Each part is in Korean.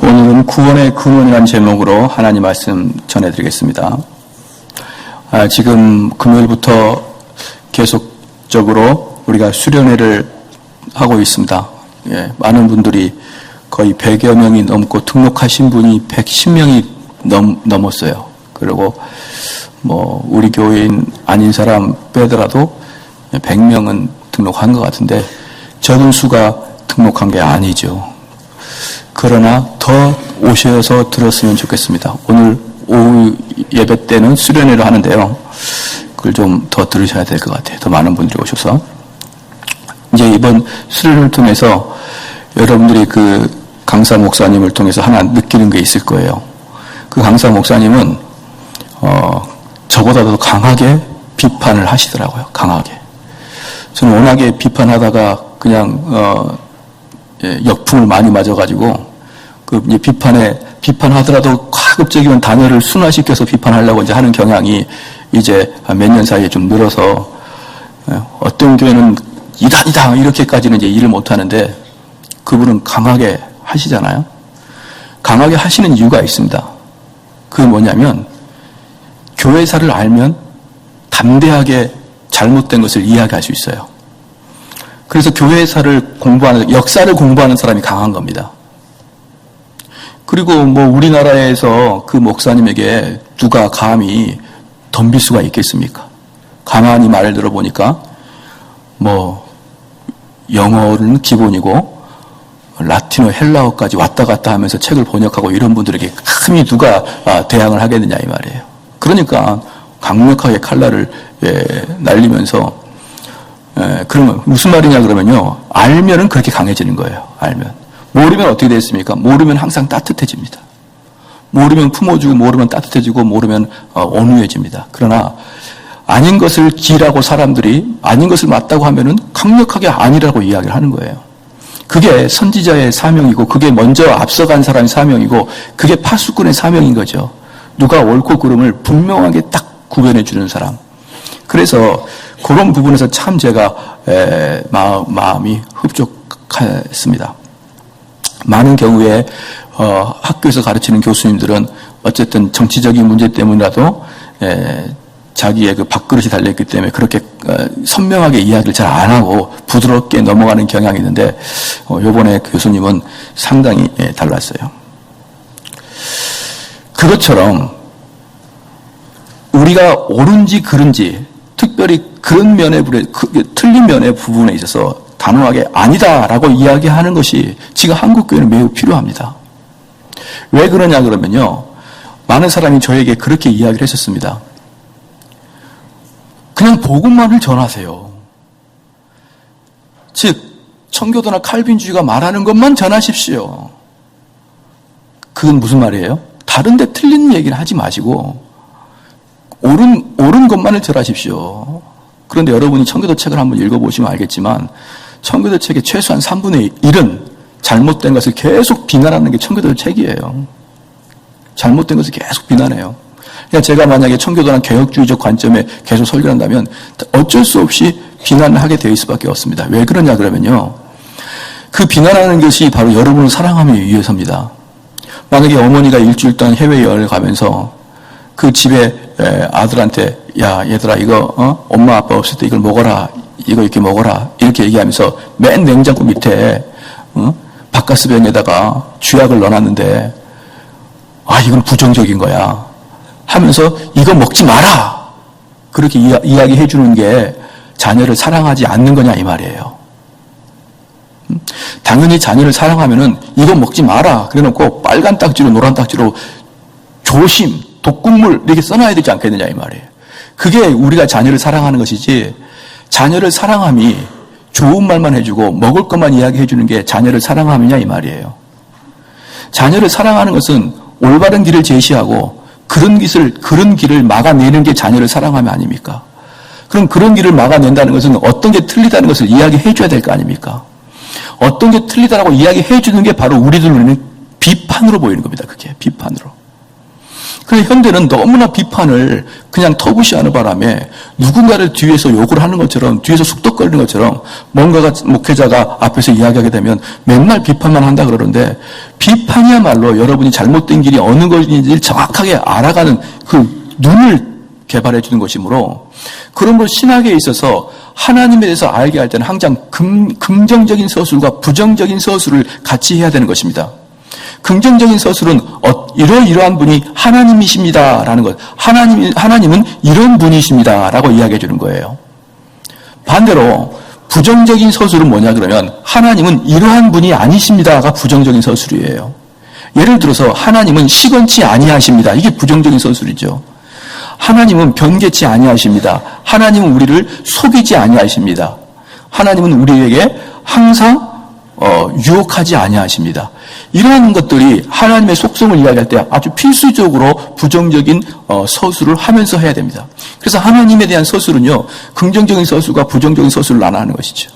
오늘은 구원의 근원이라는 제목으로 하나님 말씀 전해드리겠습니다. 지금 금요일부터 계속적으로 우리가 수련회를 하고 있습니다. 많은 분들이 거의 100여 명이 넘고 등록하신 분이 110명이 넘었어요. 그리고 우리 교회인 아닌 사람 빼더라도 100명은 등록한 것 같은데 적은 수가 등록한 게 아니죠. 그러나 더 오셔서 들었으면 좋겠습니다. 오늘 오후 예배 때는 수련회를 하는데요. 그걸 좀 더 들으셔야 될 것 같아요. 더 많은 분들이 오셔서. 이제 이번 수련회를 통해서 여러분들이 그 강사 목사님을 통해서 하나 느끼는 게 있을 거예요. 그 강사 목사님은 저보다 더 강하게 비판을 하시더라고요. 강하게. 저는 워낙에 비판하다가 그냥 역풍을 많이 맞아가지고 비판하더라도 가급적이면 단어를 순화시켜서 비판하려고 이제 하는 경향이 이제 몇 년 사이에 좀 늘어서 어떤 교회는 이단이다 이렇게까지는 이제 일을 못 하는데 그분은 강하게 하시잖아요. 강하게 하시는 이유가 있습니다. 그게 뭐냐면 교회사를 알면 담대하게 잘못된 것을 이야기할 수 있어요. 그래서 교회사를 공부하는, 역사를 공부하는 사람이 강한 겁니다. 그리고 우리나라에서 그 목사님에게 누가 감히 덤빌 수가 있겠습니까? 가만히 말을 들어보니까 영어는 기본이고 라틴어, 헬라어까지 왔다 갔다 하면서 책을 번역하고 이런 분들에게 감히 누가 대항을 하겠느냐 이 말이에요. 그러니까 강력하게 칼날을 날리면서 그러면 무슨 말이냐 그러면요. 알면은 그렇게 강해지는 거예요. 알면. 모르면 어떻게 됐습니까? 모르면 항상 따뜻해집니다. 모르면 품어주고 모르면 따뜻해지고 모르면 온유해집니다. 그러나 아닌 것을 기라고 사람들이 아닌 것을 맞다고 하면은 강력하게 아니라고 이야기를 하는 거예요. 그게 선지자의 사명이고 그게 먼저 앞서간 사람의 사명이고 그게 파수꾼의 사명인 거죠. 누가 옳고 그름을 분명하게 딱 구별해 주는 사람. 그래서 그런 부분에서 참 제가 마음이 흡족했습니다. 많은 경우에 학교에서 가르치는 교수님들은 어쨌든 정치적인 문제 때문이라도 자기의 그 밥그릇이 달려있기 때문에 그렇게 선명하게 이야기를 잘 안 하고 부드럽게 넘어가는 경향이 있는데 이번에 교수님은 상당히 달랐어요. 그것처럼 우리가 옳은지 그른지 특별히 그런 틀린 면의 부분에 있어서 단호하게 아니다라고 이야기하는 것이 지금 한국교회는 매우 필요합니다. 왜 그러냐 그러면요. 많은 사람이 저에게 그렇게 이야기를 했었습니다. 그냥 복음만을 전하세요. 즉 청교도나 칼빈주의가 말하는 것만 전하십시오. 그건 무슨 말이에요? 다른 데 틀린 얘기를 하지 마시고 옳은 것만을 전하십시오. 그런데 여러분이 청교도 책을 한번 읽어보시면 알겠지만 청교도 책의 최소한 3분의 1은 잘못된 것을 계속 비난하는 게 청교도 책이에요. 잘못된 것을 계속 비난해요. 그러니까 제가 만약에 청교도나 개혁주의적 관점에 계속 설교를 한다면 어쩔 수 없이 비난을 하게 되어 있을 수밖에 없습니다. 왜 그러냐 그러면요. 그 비난하는 것이 바로 여러분을 사랑하기 위해서입니다. 만약에 어머니가 일주일 동안 해외여행을 가면서 그 집에 아들한테 야 얘들아 이거 엄마 아빠 없을 때 이걸 먹어라 이거 이렇게 먹어라 이렇게 얘기하면서 맨 냉장고 밑에 바카스병에다가 쥐약을 넣어놨는데 이건 부정적인 거야 하면서 이거 먹지 마라 그렇게 이야기해 주는 게 자녀를 사랑하지 않는 거냐 이 말이에요. 당연히 자녀를 사랑하면은 이거 먹지 마라 그래놓고 빨간 딱지로 노란 딱지로 조심 독극물 이렇게 써놔야 되지 않겠느냐 이 말이에요. 그게 우리가 자녀를 사랑하는 것이지 자녀를 사랑함이 좋은 말만 해주고 먹을 것만 이야기해 주는 게 자녀를 사랑함이냐 이 말이에요. 자녀를 사랑하는 것은 올바른 길을 제시하고 그런 길을 막아내는 게 자녀를 사랑함이 아닙니까? 그럼 그런 길을 막아낸다는 것은 어떤 게 틀리다는 것을 이야기해 줘야 될 거 아닙니까? 어떤 게 틀리다라고 이야기해 주는 게 바로 우리들 눈에는 비판으로 보이는 겁니다. 그게 비판으로. 그런데 현대는 너무나 비판을 그냥 터부시하는 바람에 누군가를 뒤에서 욕을 하는 것처럼, 뒤에서 쑥덕거리는 것처럼 뭔가가 목회자가 앞에서 이야기하게 되면 맨날 비판만 한다 그러는데, 비판이야말로 여러분이 잘못된 길이 어느 것인지 정확하게 알아가는 그 눈을 개발해 주는 것이므로, 그러므로 신학에 있어서 하나님에 대해서 알게 할 때는 항상 긍정적인 서술과 부정적인 서술을 같이 해야 되는 것입니다. 긍정적인 서술은 이러이러한 분이 하나님이십니다라는 것, 하나님은 이런 분이십니다라고 이야기해 주는 거예요. 반대로 부정적인 서술은 뭐냐 그러면, 하나님은 이러한 분이 아니십니다가 부정적인 서술이에요. 예를 들어서 하나님은 시건치 아니하십니다. 이게 부정적인 서술이죠. 하나님은 변개치 아니하십니다. 하나님은 우리를 속이지 아니하십니다. 하나님은 우리에게 항상 유혹하지 아니하십니다. 이러한 것들이 하나님의 속성을 이야기할 때 아주 필수적으로 부정적인 서술을 하면서 해야 됩니다. 그래서 하나님에 대한 서술은요, 긍정적인 서술과 부정적인 서술을 나눠하는 것이죠.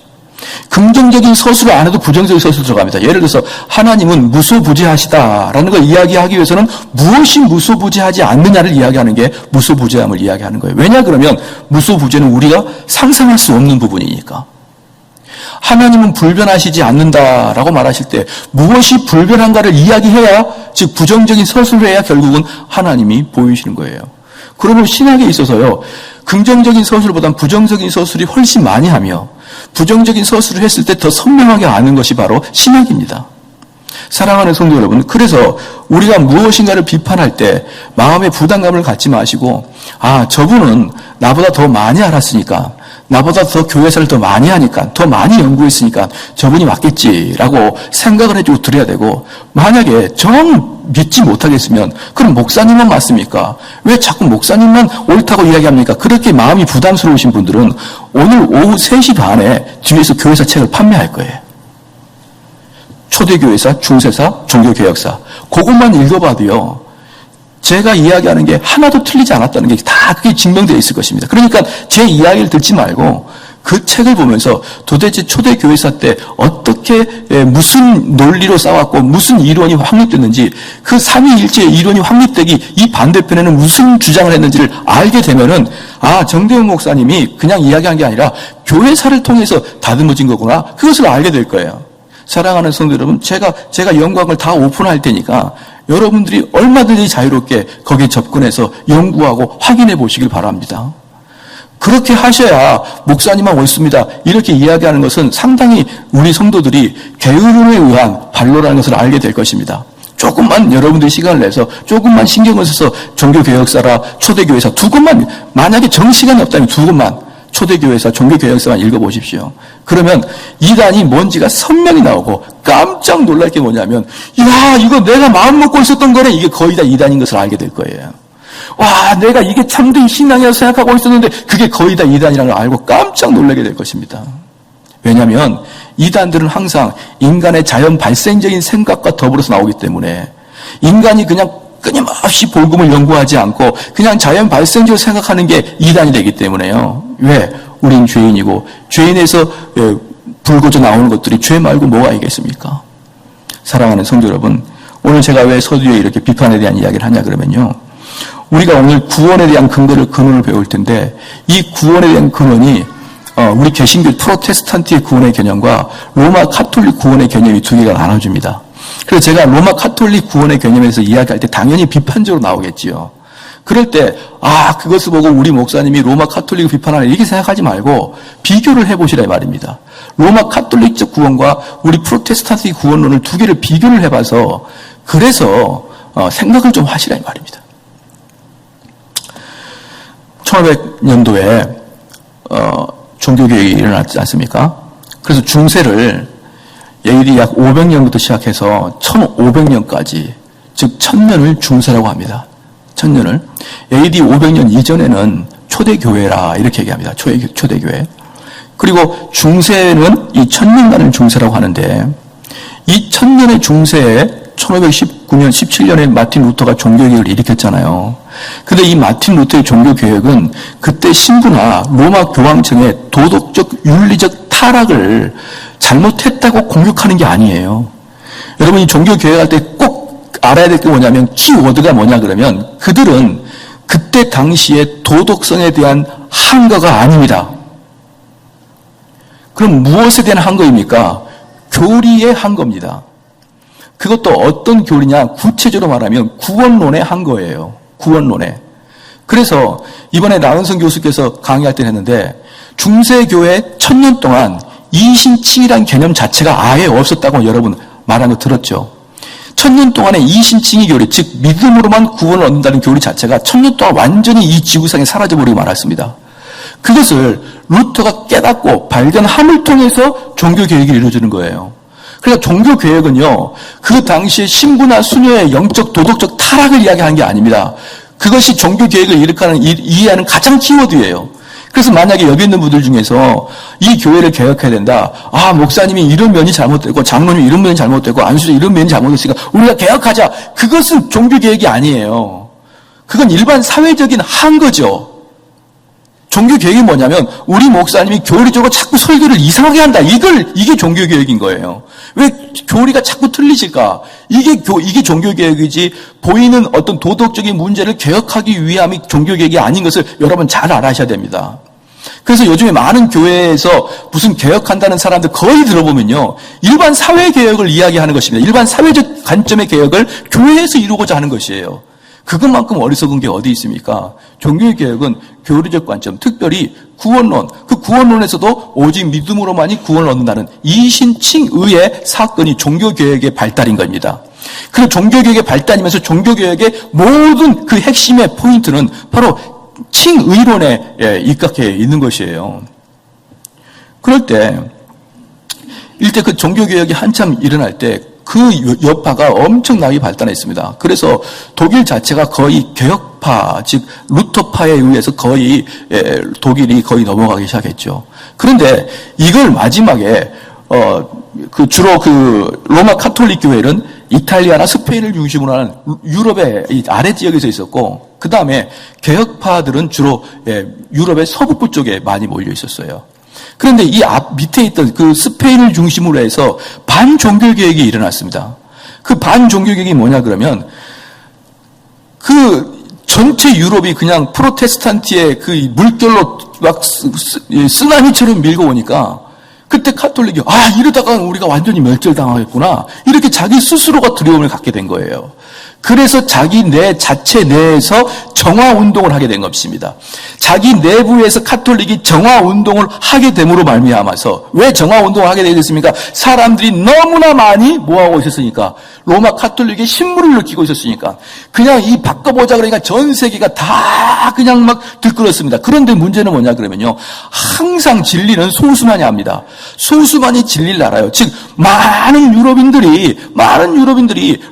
긍정적인 서술을 안 해도 부정적인 서술 들어갑니다. 예를 들어서 하나님은 무소부재하시다라는 걸 이야기하기 위해서는 무엇이 무소부재하지 않느냐를 이야기하는 게 무소부재함을 이야기하는 거예요. 왜냐 그러면 무소부재는 우리가 상상할 수 없는 부분이니까. 하나님은 불변하시지 않는다라고 말하실 때 무엇이 불변한가를 이야기해야, 즉 부정적인 서술을 해야 결국은 하나님이 보이시는 거예요. 그러면 신학에 있어서요, 긍정적인 서술보다는 부정적인 서술이 훨씬 많이 하며, 부정적인 서술을 했을 때 더 선명하게 아는 것이 바로 신학입니다. 사랑하는 성도 여러분, 그래서 우리가 무엇인가를 비판할 때 마음의 부담감을 갖지 마시고, 저분은 나보다 더 많이 알았으니까, 나보다 더 교회사를 더 많이 하니까, 더 많이 연구했으니까 저분이 맞겠지라고 생각을 해주고 드려야 되고, 만약에 정 믿지 못하겠으면 그럼 목사님만 맞습니까? 왜 자꾸 목사님만 옳다고 이야기합니까? 그렇게 마음이 부담스러우신 분들은 오늘 오후 3시 반에 뒤에서 교회사 책을 판매할 거예요. 초대교회사, 중세사, 종교개혁사. 그것만 읽어봐도요, 제가 이야기하는 게 하나도 틀리지 않았다는 게 다 그게 증명되어 있을 것입니다. 그러니까 제 이야기를 듣지 말고 그 책을 보면서 도대체 초대교회사 때 어떻게, 무슨 논리로 싸웠고 무슨 이론이 확립됐는지, 그 삼위일체의 이론이 확립되기 이 반대편에는 무슨 주장을 했는지를 알게 되면은, 정대훈 목사님이 그냥 이야기한 게 아니라 교회사를 통해서 다듬어진 거구나, 그것을 알게 될 거예요. 사랑하는 성도 여러분, 제가 영광을 다 오픈할 테니까 여러분들이 얼마든지 자유롭게 거기에 접근해서 연구하고 확인해 보시길 바랍니다. 그렇게 하셔야 목사님만 옳습니다, 이렇게 이야기하는 것은 상당히 우리 성도들이 게으름에 의한 반로라는 것을 알게 될 것입니다. 조금만 여러분들이 시간을 내서 조금만 신경을 써서 종교개혁사라 초대교회사 두 권만, 만약에 정시간이 없다면 두 권만 초대교회사, 종교개혁사만 읽어보십시오. 그러면 이단이 뭔지가 선명히 나오고 깜짝 놀랄 게 뭐냐면, 이거 내가 마음 먹고 있었던 거네, 이게 거의 다 이단인 것을 알게 될 거예요. 내가 이게 참된 신앙이라고 생각하고 있었는데 그게 거의 다 이단이라는 걸 알고 깜짝 놀라게 될 것입니다. 왜냐하면 이단들은 항상 인간의 자연 발생적인 생각과 더불어서 나오기 때문에, 인간이 그냥 끊임없이 복음을 연구하지 않고 그냥 자연 발생적으로 생각하는 게 이단이 되기 때문에요. 왜? 우린 죄인이고 죄인에서 불거져 나오는 것들이 죄 말고 뭐가 있겠습니까? 사랑하는 성도 여러분, 오늘 제가 왜 서두에 이렇게 비판에 대한 이야기를 하냐 그러면요, 우리가 오늘 구원에 대한 근원을 배울 텐데, 이 구원에 대한 근원이 우리 개신교 프로테스탄트의 구원의 개념과 로마 카톨릭 구원의 개념이 두 개가 나눠집니다. 그래서 제가 로마 카톨릭 구원의 개념에서 이야기할 때 당연히 비판적으로 나오겠지요. 그럴 때 그것을 보고 우리 목사님이 로마 카톨릭을 비판하는, 이렇게 생각하지 말고 비교를 해보시라 이 말입니다. 로마 카톨릭적 구원과 우리 프로테스탄트의 구원론을 두 개를 비교를 해봐서, 그래서 생각을 좀 하시라 이 말입니다. 1500년도에 종교개혁이 일어났지 않습니까? 그래서 중세를 AD 약 500년부터 시작해서 1500년까지, 즉 1000년을 중세라고 합니다. 1000년을. AD 500년 이전에는 초대교회라 이렇게 얘기합니다. 초대교회. 그리고 중세는 이 1000년간을 중세라고 하는데, 이 1000년의 중세에 1519년, 17년에 마틴 루터가 종교개혁을 일으켰잖아요. 근데 이 마틴 루터의 종교개혁은 그때 신부나 로마 교황청의 도덕적, 윤리적 타락을 잘못했다고 공격하는 게 아니에요. 여러분이 종교개혁할 때 꼭 알아야 될 게 뭐냐면 키워드가 뭐냐 그러면 그들은 그때 당시에 도덕성에 대한 한거가 아닙니다. 그럼 무엇에 대한 한거입니까? 교리의 한거입니다. 그것도 어떤 교리냐? 구체적으로 말하면 구원론의 한거예요. 구원론에. 그래서 이번에 나은성 교수께서 강의할 때 했는데 중세교회 1000년 동안 이신칭이란 개념 자체가 아예 없었다고 여러분 말한 거 들었죠? 1000년 동안의 이신칭의 교리, 즉 믿음으로만 구원을 얻는다는 교리 자체가 1000년 동안 완전히 이 지구상에 사라져버리고 말았습니다. 그것을 루터가 깨닫고 발견함을 통해서 종교개혁이 이루어지는 거예요. 그러니까 종교개혁은요, 그 당시에 신부나 수녀의 영적, 도덕적 타락을 이야기하는 게 아닙니다. 그것이 종교개혁을 이해하는 가장 키워드예요. 그래서 만약에 여기 있는 분들 중에서 이 교회를 개혁해야 된다. 아, 목사님이 이런 면이 잘못됐고, 장로님이 이런 면이 잘못됐고, 안수자 이런 면이 잘못됐으니까 우리가 개혁하자. 그것은 종교개혁이 아니에요. 그건 일반 사회적인 한 거죠. 종교개혁이 뭐냐면 우리 목사님이 교리적으로 자꾸 설교를 이상하게 한다. 이게 종교개혁인 거예요. 왜 교리가 자꾸 틀리실까? 이게 종교개혁이지 보이는 어떤 도덕적인 문제를 개혁하기 위함이 종교개혁이 아닌 것을 여러분 잘 알아셔야 됩니다. 그래서 요즘에 많은 교회에서 무슨 개혁한다는 사람들 거의 들어보면요. 일반 사회개혁을 이야기하는 것입니다. 일반 사회적 관점의 개혁을 교회에서 이루고자 하는 것이에요. 그것만큼 어리석은 게 어디 있습니까? 종교개혁은 교리적 관점, 특별히 구원론, 그 구원론에서도 오직 믿음으로만이 구원을 얻는다는 이신칭의의 사건이 종교개혁의 발달인 겁니다. 그 종교개혁의 발달이면서 종교개혁의 모든 그 핵심의 포인트는 바로 칭의론에 입각해 있는 것이에요. 그럴 때, 일제 그 종교개혁이 한참 일어날 때 그 여파가 엄청나게 발달했습니다. 그래서 독일 자체가 거의 개혁파, 즉 루터파에 의해서 거의 독일이 거의 넘어가기 시작했죠. 그런데 이걸 마지막에 주로 그 로마 카톨릭 교회는 이탈리아나 스페인을 중심으로 하는 유럽의 아래 지역에서 있었고, 그 다음에 개혁파들은 주로 유럽의 서북부 쪽에 많이 몰려 있었어요. 그런데 이 밑에 있던 그 스페인을 중심으로 해서 반종교개혁이 일어났습니다. 그 반종교개혁이 뭐냐 그러면 그 전체 유럽이 그냥 프로테스탄트의 그 물결로 막 쓰나미처럼 밀고 오니까 그때 카톨릭이 이러다가 우리가 완전히 멸절당하겠구나 이렇게 자기 스스로가 두려움을 갖게 된 거예요. 그래서 자기 자체 내에서 정화운동을 하게 된 것입니다. 자기 내부에서 카톨릭이 정화운동을 하게 됨으로 말미암아서 왜 정화운동을 하게 됐습니까? 사람들이 너무나 많이 뭐하고 있었으니까 로마 카톨릭의 신물을 느끼고 있었으니까 그냥 이 바꿔보자 그러니까 전 세계가 다 그냥 막 들끓었습니다. 그런데 문제는 뭐냐 그러면요. 항상 진리는 소수만이 합니다. 소수만이 진리를 알아요. 즉 많은 유럽인들이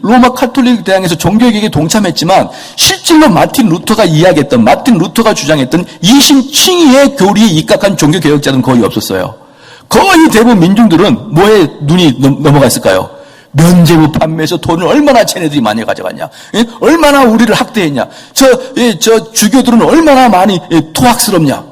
로마 카톨릭 대항에서 종교개혁에 동참했지만 실질로 마틴 루터가 주장했던 이신칭의의 교리에 입각한 종교개혁자는 거의 없었어요. 거의 대부분 민중들은 뭐에 눈이 넘어가 있을까요? 면제부 판매에서 돈을 얼마나 쟤네들이 많이 가져갔냐? 얼마나 우리를 학대했냐? 저 주교들은 얼마나 많이 포악스럽냐?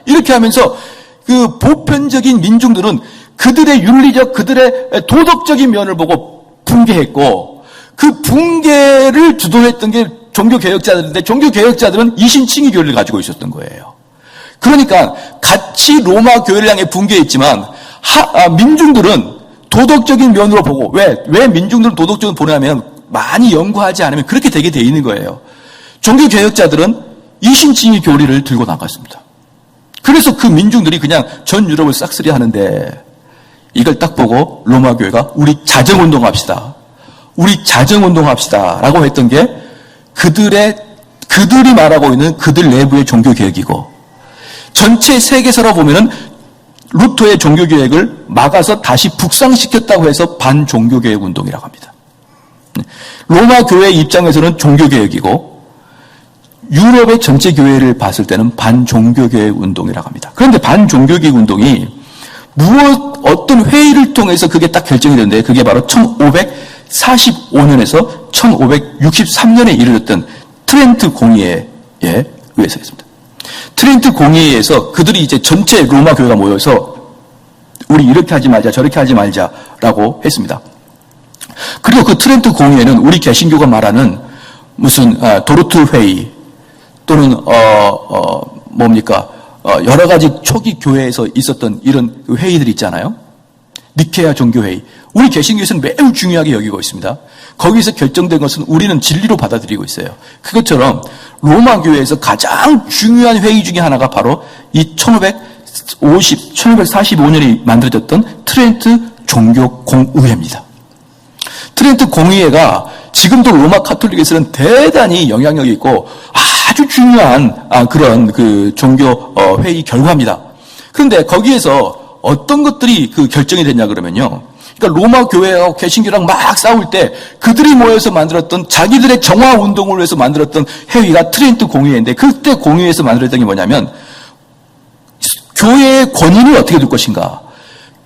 이렇게 하면서 그 보편적인 민중들은 그들의 윤리적, 그들의 도덕적인 면을 보고 붕괴했고 그 붕괴를 주도했던 게 종교개혁자들인데 종교개혁자들은 이신칭의 교리를 가지고 있었던 거예요. 그러니까 같이 로마 교회를 향해 붕괴했지만 민중들은 도덕적인 면으로 보고 왜 민중들은 도덕적으로 보냐면 많이 연구하지 않으면 그렇게 되게 돼 있는 거예요. 종교개혁자들은 이신칭의 교리를 들고 나갔습니다. 그래서 그 민중들이 그냥 전 유럽을 싹쓸이 하는데 이걸 딱 보고 로마 교회가 우리 자정운동합시다 라고 했던 게 그들이 말하고 있는 그들 내부의 종교개혁이고 전체 세계사로 보면은 루터의 종교개혁을 막아서 다시 북상시켰다고 해서 반종교개혁 운동이라고 합니다. 로마 교회의 입장에서는 종교개혁이고 유럽의 전체 교회를 봤을 때는 반종교개혁 운동이라고 합니다. 그런데 반종교개혁 운동이 어떤 회의를 통해서 그게 딱 결정이 됐는데 그게 바로 1545년에서 1563년에 이르렀던 트렌트 공의회에 의해서 했습니다. 트렌트 공의회에서 그들이 이제 전체 로마 교회가 모여서 우리 이렇게 하지 말자 저렇게 하지 말자라고 했습니다. 그리고 그 트렌트 공의회는 우리 개신교가 말하는 무슨 도르트 회의 또는 여러 가지 초기 교회에서 있었던 이런 회의들이 있잖아요. 니케아 종교회의. 우리 개신교에서는 매우 중요하게 여기고 있습니다. 거기서 결정된 것은 우리는 진리로 받아들이고 있어요. 그것처럼 로마 교회에서 가장 중요한 회의 중에 하나가 바로 이 1545년에 만들어졌던 트렌트 종교공의회입니다. 트렌트 공의회가 지금도 로마 카톨릭에서는 대단히 영향력이 있고 아주 중요한 그런 그 종교 회의 결과입니다. 그런데 거기에서 어떤 것들이 그 결정이 됐냐 그러면요. 그러니까 로마 교회하고 개신교랑 막 싸울 때 그들이 모여서 만들었던 자기들의 정화 운동을 위해서 만들었던 회의가 트렌트 공의회인데 그때 공의회에서 만들었던 게 뭐냐면 교회의 권위를 어떻게 둘 것인가.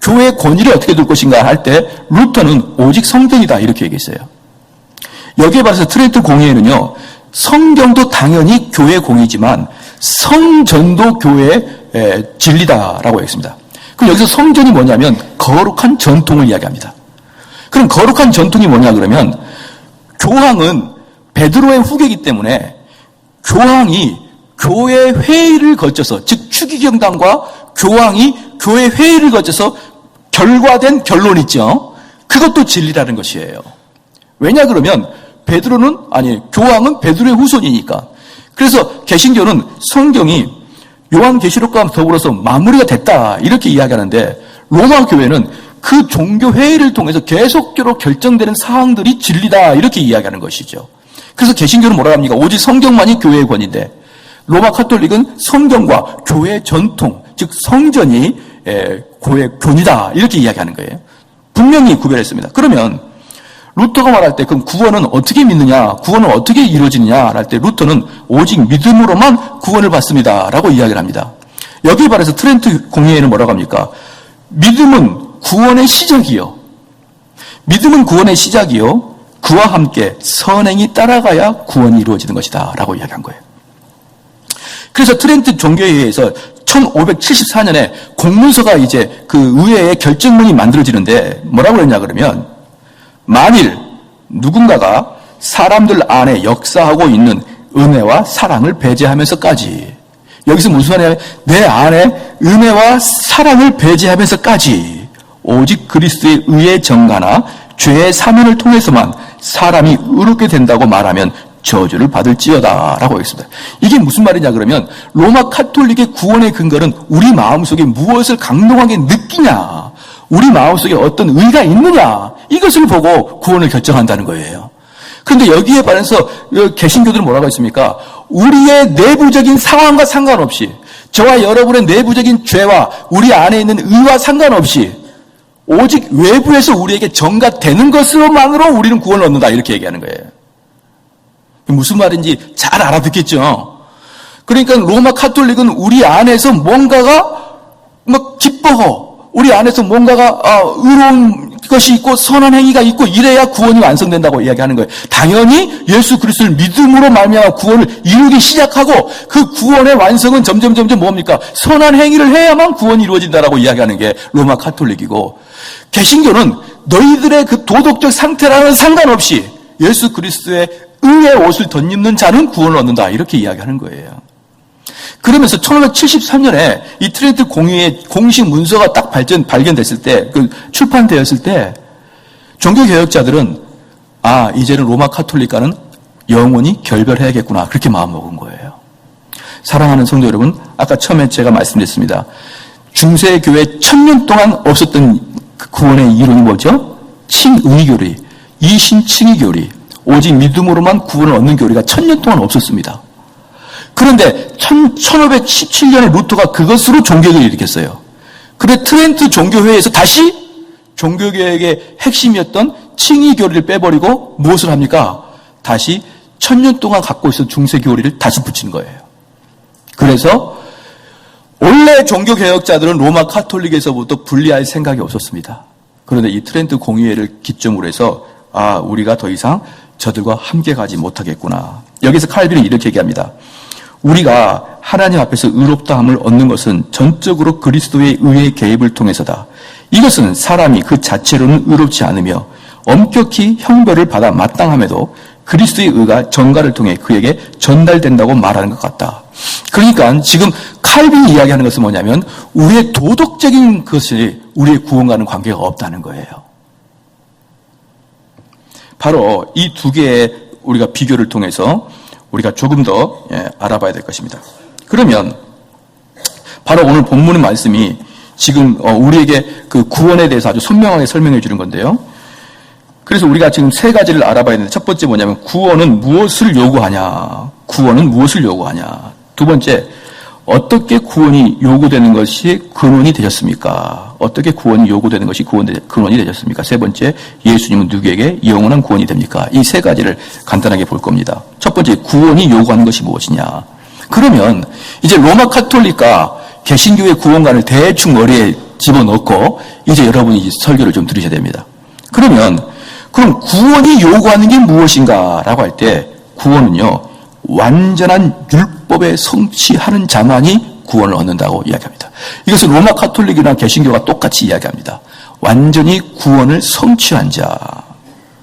교회의 권위를 어떻게 둘 것인가 할 때 루터는 오직 성경이다 이렇게 얘기했어요. 여기에 반해서 트렌트 공의회는요. 성경도 당연히 교회의 공의지만 성전도 교회의 진리다라고 했습니다. 그럼 여기서 성전이 뭐냐면 거룩한 전통을 이야기합니다. 그럼 거룩한 전통이 뭐냐 그러면 교황은 베드로의 후계이기 때문에 교황이 교회 회의를 거쳐서 즉 추기경단과 교황이 교회 회의를 거쳐서 결과된 결론 있죠. 그것도 진리라는 것이에요. 왜냐 그러면 교황은 베드로의 후손이니까. 그래서 개신교는 성경이 요한계시록과 더불어서 마무리가 됐다 이렇게 이야기하는데 로마 교회는 그 종교 회의를 통해서 계속적으로 결정되는 사항들이 진리다 이렇게 이야기하는 것이죠. 그래서 개신교는 뭐라 합니까? 오직 성경만이 교회의 권위인데 로마 카톨릭은 성경과 교회의 전통 즉 성전이 교회의 권위다 이렇게 이야기하는 거예요. 분명히 구별했습니다. 그러면 루터가 말할 때 그럼 구원은 어떻게 믿느냐, 구원은 어떻게 이루어지느냐 할 때 루터는 오직 믿음으로만 구원을 받습니다 라고 이야기를 합니다. 여기에 반해서 트렌트 공의회는 뭐라고 합니까? 믿음은 구원의 시작이요. 믿음은 구원의 시작이요. 그와 함께 선행이 따라가야 구원이 이루어지는 것이다 라고 이야기한 거예요. 그래서 트렌트 종교회의에서 1574년에 공문서가 이제 그 의회의 결정문이 만들어지는데 뭐라고 했냐 그러면 만일 누군가가 사람들 안에 역사하고 있는 은혜와 사랑을 배제하면서까지 여기서 무슨 말이냐면 내 안에 은혜와 사랑을 배제하면서까지 오직 그리스도의 의의 정가나 죄의 사면을 통해서만 사람이 의롭게 된다고 말하면 저주를 받을지어다 라고 했습니다. 이게 무슨 말이냐 그러면 로마 카톨릭의 구원의 근거는 우리 마음속에 무엇을 강동하게 느끼냐 우리 마음속에 어떤 의가 있느냐 이것을 보고 구원을 결정한다는 거예요. 그런데 여기에 반해서 개신교들은 뭐라고 했습니까? 우리의 내부적인 상황과 상관없이 저와 여러분의 내부적인 죄와 우리 안에 있는 의와 상관없이 오직 외부에서 우리에게 전가되는 것으로만으로 우리는 구원을 얻는다 이렇게 얘기하는 거예요. 무슨 말인지 잘 알아듣겠죠? 그러니까 로마 카톨릭은 우리 안에서 뭔가가 기뻐하고 우리 안에서 뭔가가 의로운 것이 있고 선한 행위가 있고 이래야 구원이 완성된다고 이야기하는 거예요. 당연히 예수 그리스도를 믿음으로 말미암아 구원을 이루기 시작하고 그 구원의 완성은 점점 뭡니까? 선한 행위를 해야만 구원이 이루어진다라고 이야기하는 게 로마 카톨릭이고 개신교는 너희들의 그 도덕적 상태랑은 상관없이 예수 그리스도의 의의 옷을 덧입는 자는 구원을 얻는다 이렇게 이야기하는 거예요. 그러면서 1573년에 이 트렌트 공의회 공식 문서가 딱 발견됐을 때, 출판되었을 때, 종교개혁자들은, 이제는 로마 카톨릭과는 영원히 결별해야겠구나. 그렇게 마음먹은 거예요. 사랑하는 성도 여러분, 아까 처음에 제가 말씀드렸습니다. 중세교회 1000년 동안 없었던 구원의 이론이 뭐죠? 칭의교리, 이신칭의교리, 오직 믿음으로만 구원을 얻는 교리가 1000년 동안 없었습니다. 그런데 1517년에 루터가 그것으로 종교개혁을 일으켰어요. 그런데 트렌트 종교회의에서 다시 종교개혁의 핵심이었던 칭의교리를 빼버리고 무엇을 합니까? 다시 1000년 동안 갖고 있었던 중세교리를 다시 붙인 거예요. 그래서 원래 종교개혁자들은 로마 카톨릭에서부터 분리할 생각이 없었습니다. 그런데 이 트렌트 공의회를 기점으로 해서 우리가 더 이상 저들과 함께 가지 못하겠구나. 여기서 칼빈은 이렇게 얘기합니다. 우리가 하나님 앞에서 의롭다함을 얻는 것은 전적으로 그리스도의 의의 개입을 통해서다. 이것은 사람이 그 자체로는 의롭지 않으며 엄격히 형벌을 받아 마땅함에도 그리스도의 의가 전가를 통해 그에게 전달된다고 말하는 것 같다. 그러니까 지금 칼빈이 이야기하는 것은 뭐냐면 우리의 도덕적인 것이 우리의 구원과는 관계가 없다는 거예요. 바로 이 두 개의 우리가 비교를 통해서 우리가 조금 더 알아봐야 될 것입니다. 그러면 바로 오늘 본문의 말씀이 지금 우리에게 그 구원에 대해서 아주 선명하게 설명해 주는 건데요. 그래서 우리가 지금 세 가지를 알아봐야 되는데 첫 번째 뭐냐면 구원은 무엇을 요구하냐? 구원은 무엇을 요구하냐? 두 번째, 어떻게 구원이 요구되는 것이 근원이 되셨습니까? 어떻게 구원이 요구되는 것이 근원이 되셨습니까? 세 번째, 예수님은 누구에게 영원한 구원이 됩니까? 이 세 가지를 간단하게 볼 겁니다. 첫 번째, 구원이 요구하는 것이 무엇이냐? 그러면 이제 로마 카톨릭과 개신교의 구원관을 대충 머리에 집어넣고 이제 여러분이 이제 설교를 좀 들으셔야 됩니다. 그럼 구원이 요구하는 게 무엇인가라고 할 때 구원은요, 완전한 율법에 성취하는 자만이 구원을 얻는다고 이야기합니다. 이것은 로마 카톨릭이나 개신교가 똑같이 이야기합니다. 완전히 구원을 성취한 자.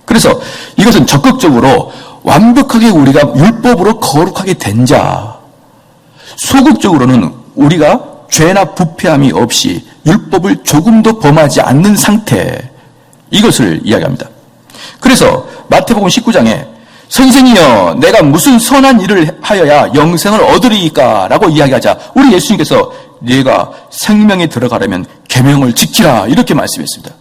그래서 이것은 적극적으로 완벽하게 우리가 율법으로 거룩하게 된 자. 소극적으로는 우리가 죄나 부패함이 없이 율법을 조금도 범하지 않는 상태. 이것을 이야기합니다. 그래서 마태복음 19장에 선생이여 내가 무슨 선한 일을 하여야 영생을 얻으리이까 라고 이야기하자 우리 예수님께서 네가 생명에 들어가려면 계명을 지키라 이렇게 말씀했습니다.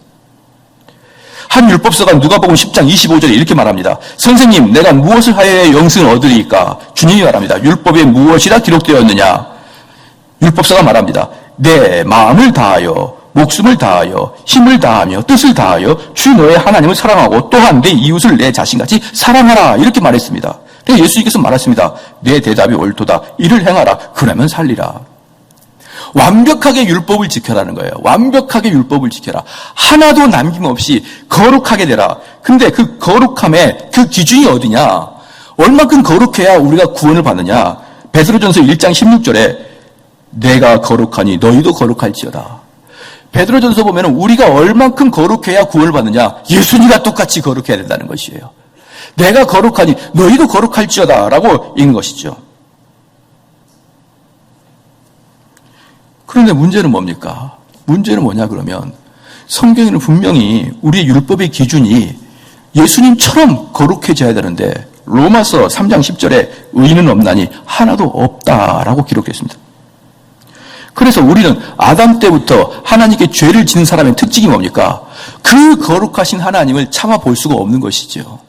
한 율법서가 누가복음 10장 25절에 이렇게 말합니다. 선생님 내가 무엇을 하여야 영생을 얻으리이까? 주님이 말합니다. 율법에 무엇이라 기록되었느냐? 율법서가 말합니다. 내 마음을 다하여 목숨을 다하여 힘을 다하며 뜻을 다하여 주 너의 하나님을 사랑하고 또한 내 이웃을 내 자신같이 사랑하라 이렇게 말했습니다. 그래서 예수님께서 말했습니다. 내 대답이 옳도다. 이를 행하라. 그러면 살리라. 완벽하게 율법을 지켜라는 거예요. 완벽하게 율법을 지켜라. 하나도 남김없이 거룩하게 되라. 근데 그 거룩함의 그 기준이 어디냐? 얼만큼 거룩해야 우리가 구원을 받느냐? 베드로전서 1장 16절에 내가 거룩하니 너희도 거룩할지어다. 베드로전서 보면 우리가 얼만큼 거룩해야 구원을 받느냐? 예수님과 똑같이 거룩해야 된다는 것이에요. 내가 거룩하니 너희도 거룩할지어다 라고 읽는 것이죠. 그런데 문제는 뭡니까? 문제는 뭐냐 그러면 성경에는 분명히 우리의 율법의 기준이 예수님처럼 거룩해져야 되는데 로마서 3장 10절에 의인은 없나니 하나도 없다라고 기록되어 있습니다. 그래서 우리는 아담 때부터 하나님께 죄를 지는 사람의 특징이 뭡니까? 그 거룩하신 하나님을 참아볼 수가 없는 것이죠.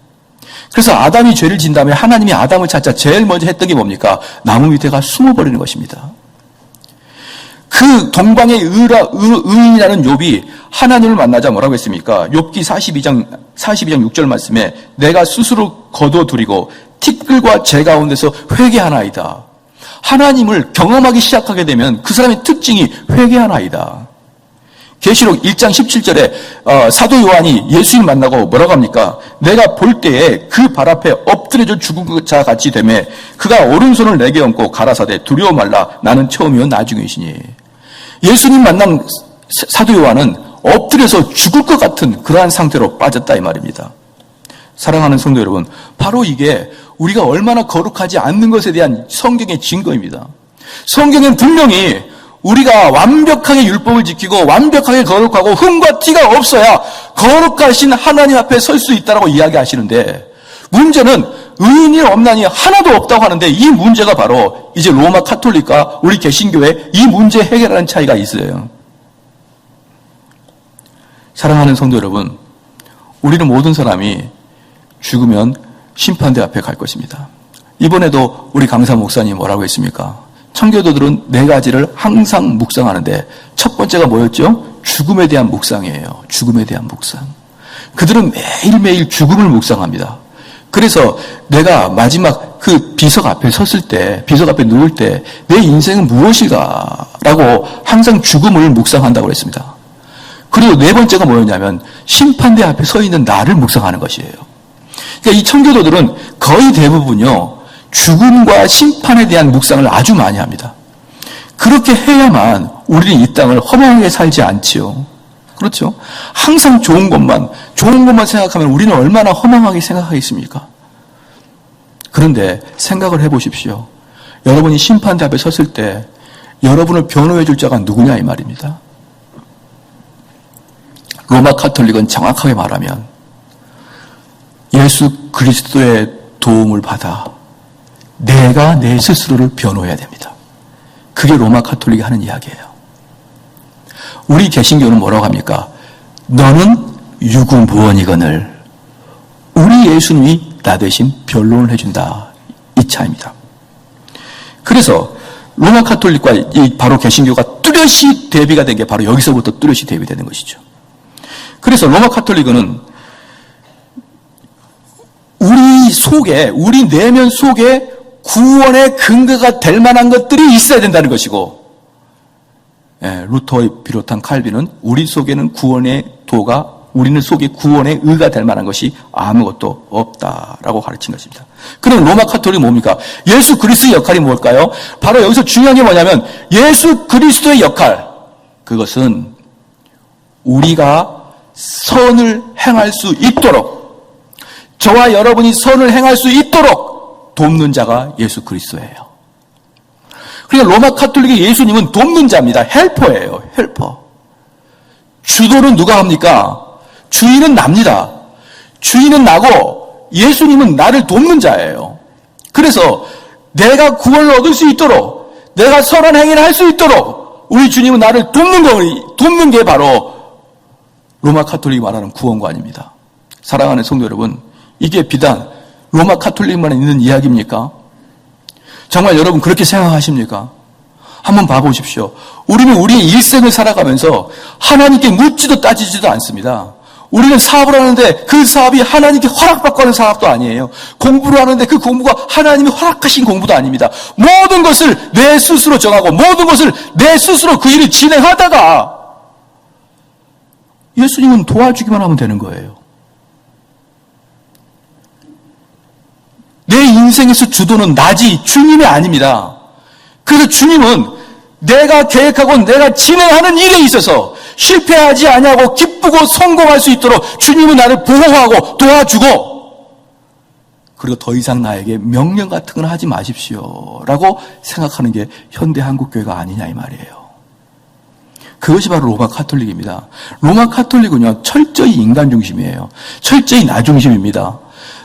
그래서 아담이 죄를 진 다음에 하나님이 아담을 찾자 제일 먼저 했던 게 뭡니까? 나무 밑에 가 숨어버리는 것입니다. 그 동방의 의인이라는 욥이 하나님을 만나자 뭐라고 했습니까? 욥기 42장 6절 말씀에 내가 스스로 거둬들이고 티끌과 재 가운데서 회개하나이다. 하나님을 경험하기 시작하게 되면 그 사람의 특징이 회개하나이다. 계시록 1장 17절에 사도 요한이 예수님 만나고 뭐라고 합니까? 내가 볼 때에 그 발 앞에 엎드려져 죽은 자 같이 되매 그가 오른손을 내게 얹고 가라사대 두려워 말라 나는 처음이요 나중이시니. 예수님 만난 사도 요한은 엎드려서 죽을 것 같은 그러한 상태로 빠졌다 이 말입니다. 사랑하는 성도 여러분, 바로 이게 우리가 얼마나 거룩하지 않는 것에 대한 성경의 증거입니다. 성경은 분명히 우리가 완벽하게 율법을 지키고 완벽하게 거룩하고 흠과 티가 없어야 거룩하신 하나님 앞에 설 수 있다고 이야기하시는데 문제는 의인이 없나니 하나도 없다고 하는데 이 문제가 바로 이제 로마 카톨릭과 우리 개신교의 이 문제 해결하는 차이가 있어요. 사랑하는 성도 여러분, 우리는 모든 사람이 죽으면 심판대 앞에 갈 것입니다. 이번에도 우리 강사 목사님 뭐라고 했습니까? 청교도들은 네 가지를 항상 묵상하는데 첫 번째가 뭐였죠? 죽음에 대한 묵상이에요. 죽음에 대한 묵상. 그들은 매일매일 죽음을 묵상합니다. 그래서 내가 마지막 그 비석 앞에 섰을 때, 비석 앞에 누울 때 내 인생은 무엇일까? 라고 항상 죽음을 묵상한다고 했습니다. 그리고 네 번째가 뭐였냐면 심판대 앞에 서 있는 나를 묵상하는 것이에요. 그러니까 이 청교도들은 거의 대부분요, 죽음과 심판에 대한 묵상을 아주 많이 합니다. 그렇게 해야만 우리는 이 땅을 허망하게 살지 않지요. 그렇죠? 항상 좋은 것만 생각하면 우리는 얼마나 허망하게 생각하겠습니까? 그런데 생각을 해보십시오. 여러분이 심판대 앞에 섰을 때 여러분을 변호해 줄 자가 누구냐 이 말입니다. 로마 카톨릭은 정확하게 말하면 예수 그리스도의 도움을 받아 내가 내 스스로를 변호해야 됩니다. 그게 로마 카톨릭이 하는 이야기예요. 우리 개신교는 뭐라고 합니까? 너는 유구무원이거늘 우리 예수님이 나 대신 변론을 해준다. 이 차이입니다. 그래서 로마 카톨릭과 이 바로 개신교가 뚜렷이 대비가 된 게 바로 여기서부터 뚜렷이 대비되는 것이죠. 그래서 로마 카톨릭은 우리 내면 속에 구원의 근거가 될 만한 것들이 있어야 된다는 것이고, 루터를 비롯한 칼빈은 우리 속에는 우리는 속에 구원의 의가 될 만한 것이 아무것도 없다라고 가르친 것입니다. 그럼 로마 카톨릭은 뭡니까? 예수 그리스도의 역할이 뭘까요? 바로 여기서 중요한 게 뭐냐면 예수 그리스도의 역할, 그것은 우리가 선을 행할 수 있도록, 저와 여러분이 선을 행할 수 있도록 돕는 자가 예수 그리스도예요. 그러니까 로마 카톨릭의 예수님은 돕는 자입니다. 헬퍼예요. 헬퍼. 주도는 누가 합니까? 주인은 납니다. 주인은 나고 예수님은 나를 돕는 자예요. 그래서 내가 구원을 얻을 수 있도록, 내가 선한 행위를 할 수 있도록 우리 주님은 나를 돕는 게 바로 로마 카톨릭이 말하는 구원관입니다. 사랑하는 성도 여러분, 이게 비단 로마 카톨릭만 있는 이야기입니까? 정말 여러분 그렇게 생각하십니까? 한번 봐보십시오. 우리는 우리의 일생을 살아가면서 하나님께 묻지도 따지지도 않습니다. 우리는 사업을 하는데 그 사업이 하나님께 허락받고 하는 사업도 아니에요. 공부를 하는데 그 공부가 하나님이 허락하신 공부도 아닙니다. 모든 것을 내 스스로 정하고 모든 것을 내 스스로 그 일을 진행하다가 예수님은 도와주기만 하면 되는 거예요. 내 인생에서 주도는 나지 주님이 아닙니다. 그래서 주님은 내가 계획하고 내가 진행하는 일에 있어서 실패하지 아니하고 기쁘고 성공할 수 있도록 주님은 나를 보호하고 도와주고, 그리고 더 이상 나에게 명령 같은 건 하지 마십시오 라고 생각하는 게 현대 한국교회가 아니냐 이 말이에요. 그것이 바로 로마 카톨릭입니다. 로마 카톨릭은요, 철저히 인간 중심이에요. 철저히 나 중심입니다.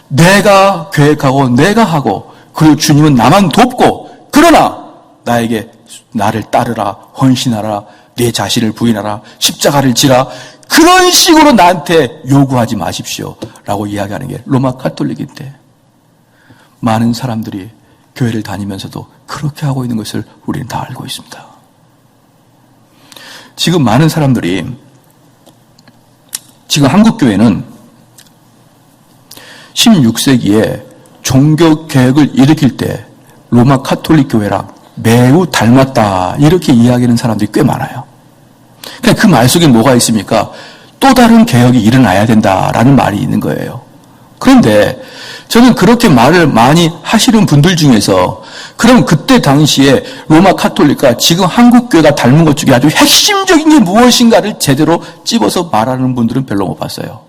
내가 계획하고 내가 하고, 그리고 주님은 나만 돕고, 그러나 나에게 나를 따르라, 헌신하라, 내 자신을 부인하라, 십자가를 지라, 그런 식으로 나한테 요구하지 마십시오 라고 이야기하는 게 로마 카톨릭인데, 많은 사람들이 교회를 다니면서도 그렇게 하고 있는 것을 우리는 다 알고 있습니다. 지금 많은 사람들이, 지금 한국교회는 16세기에 종교개혁을 일으킬 때 로마 카톨릭 교회랑 매우 닮았다, 이렇게 이야기하는 사람들이 꽤 많아요. 그러니까 그 말 속에 뭐가 있습니까? 또 다른 개혁이 일어나야 된다라는 말이 있는 거예요. 그런데 저는 그렇게 말을 많이 하시는 분들 중에서 그럼 그때 당시에 로마 카톨릭과 지금 한국교회가 닮은 것 중에 아주 핵심적인 게 무엇인가를 제대로 찝어서 말하는 분들은 별로 못 봤어요.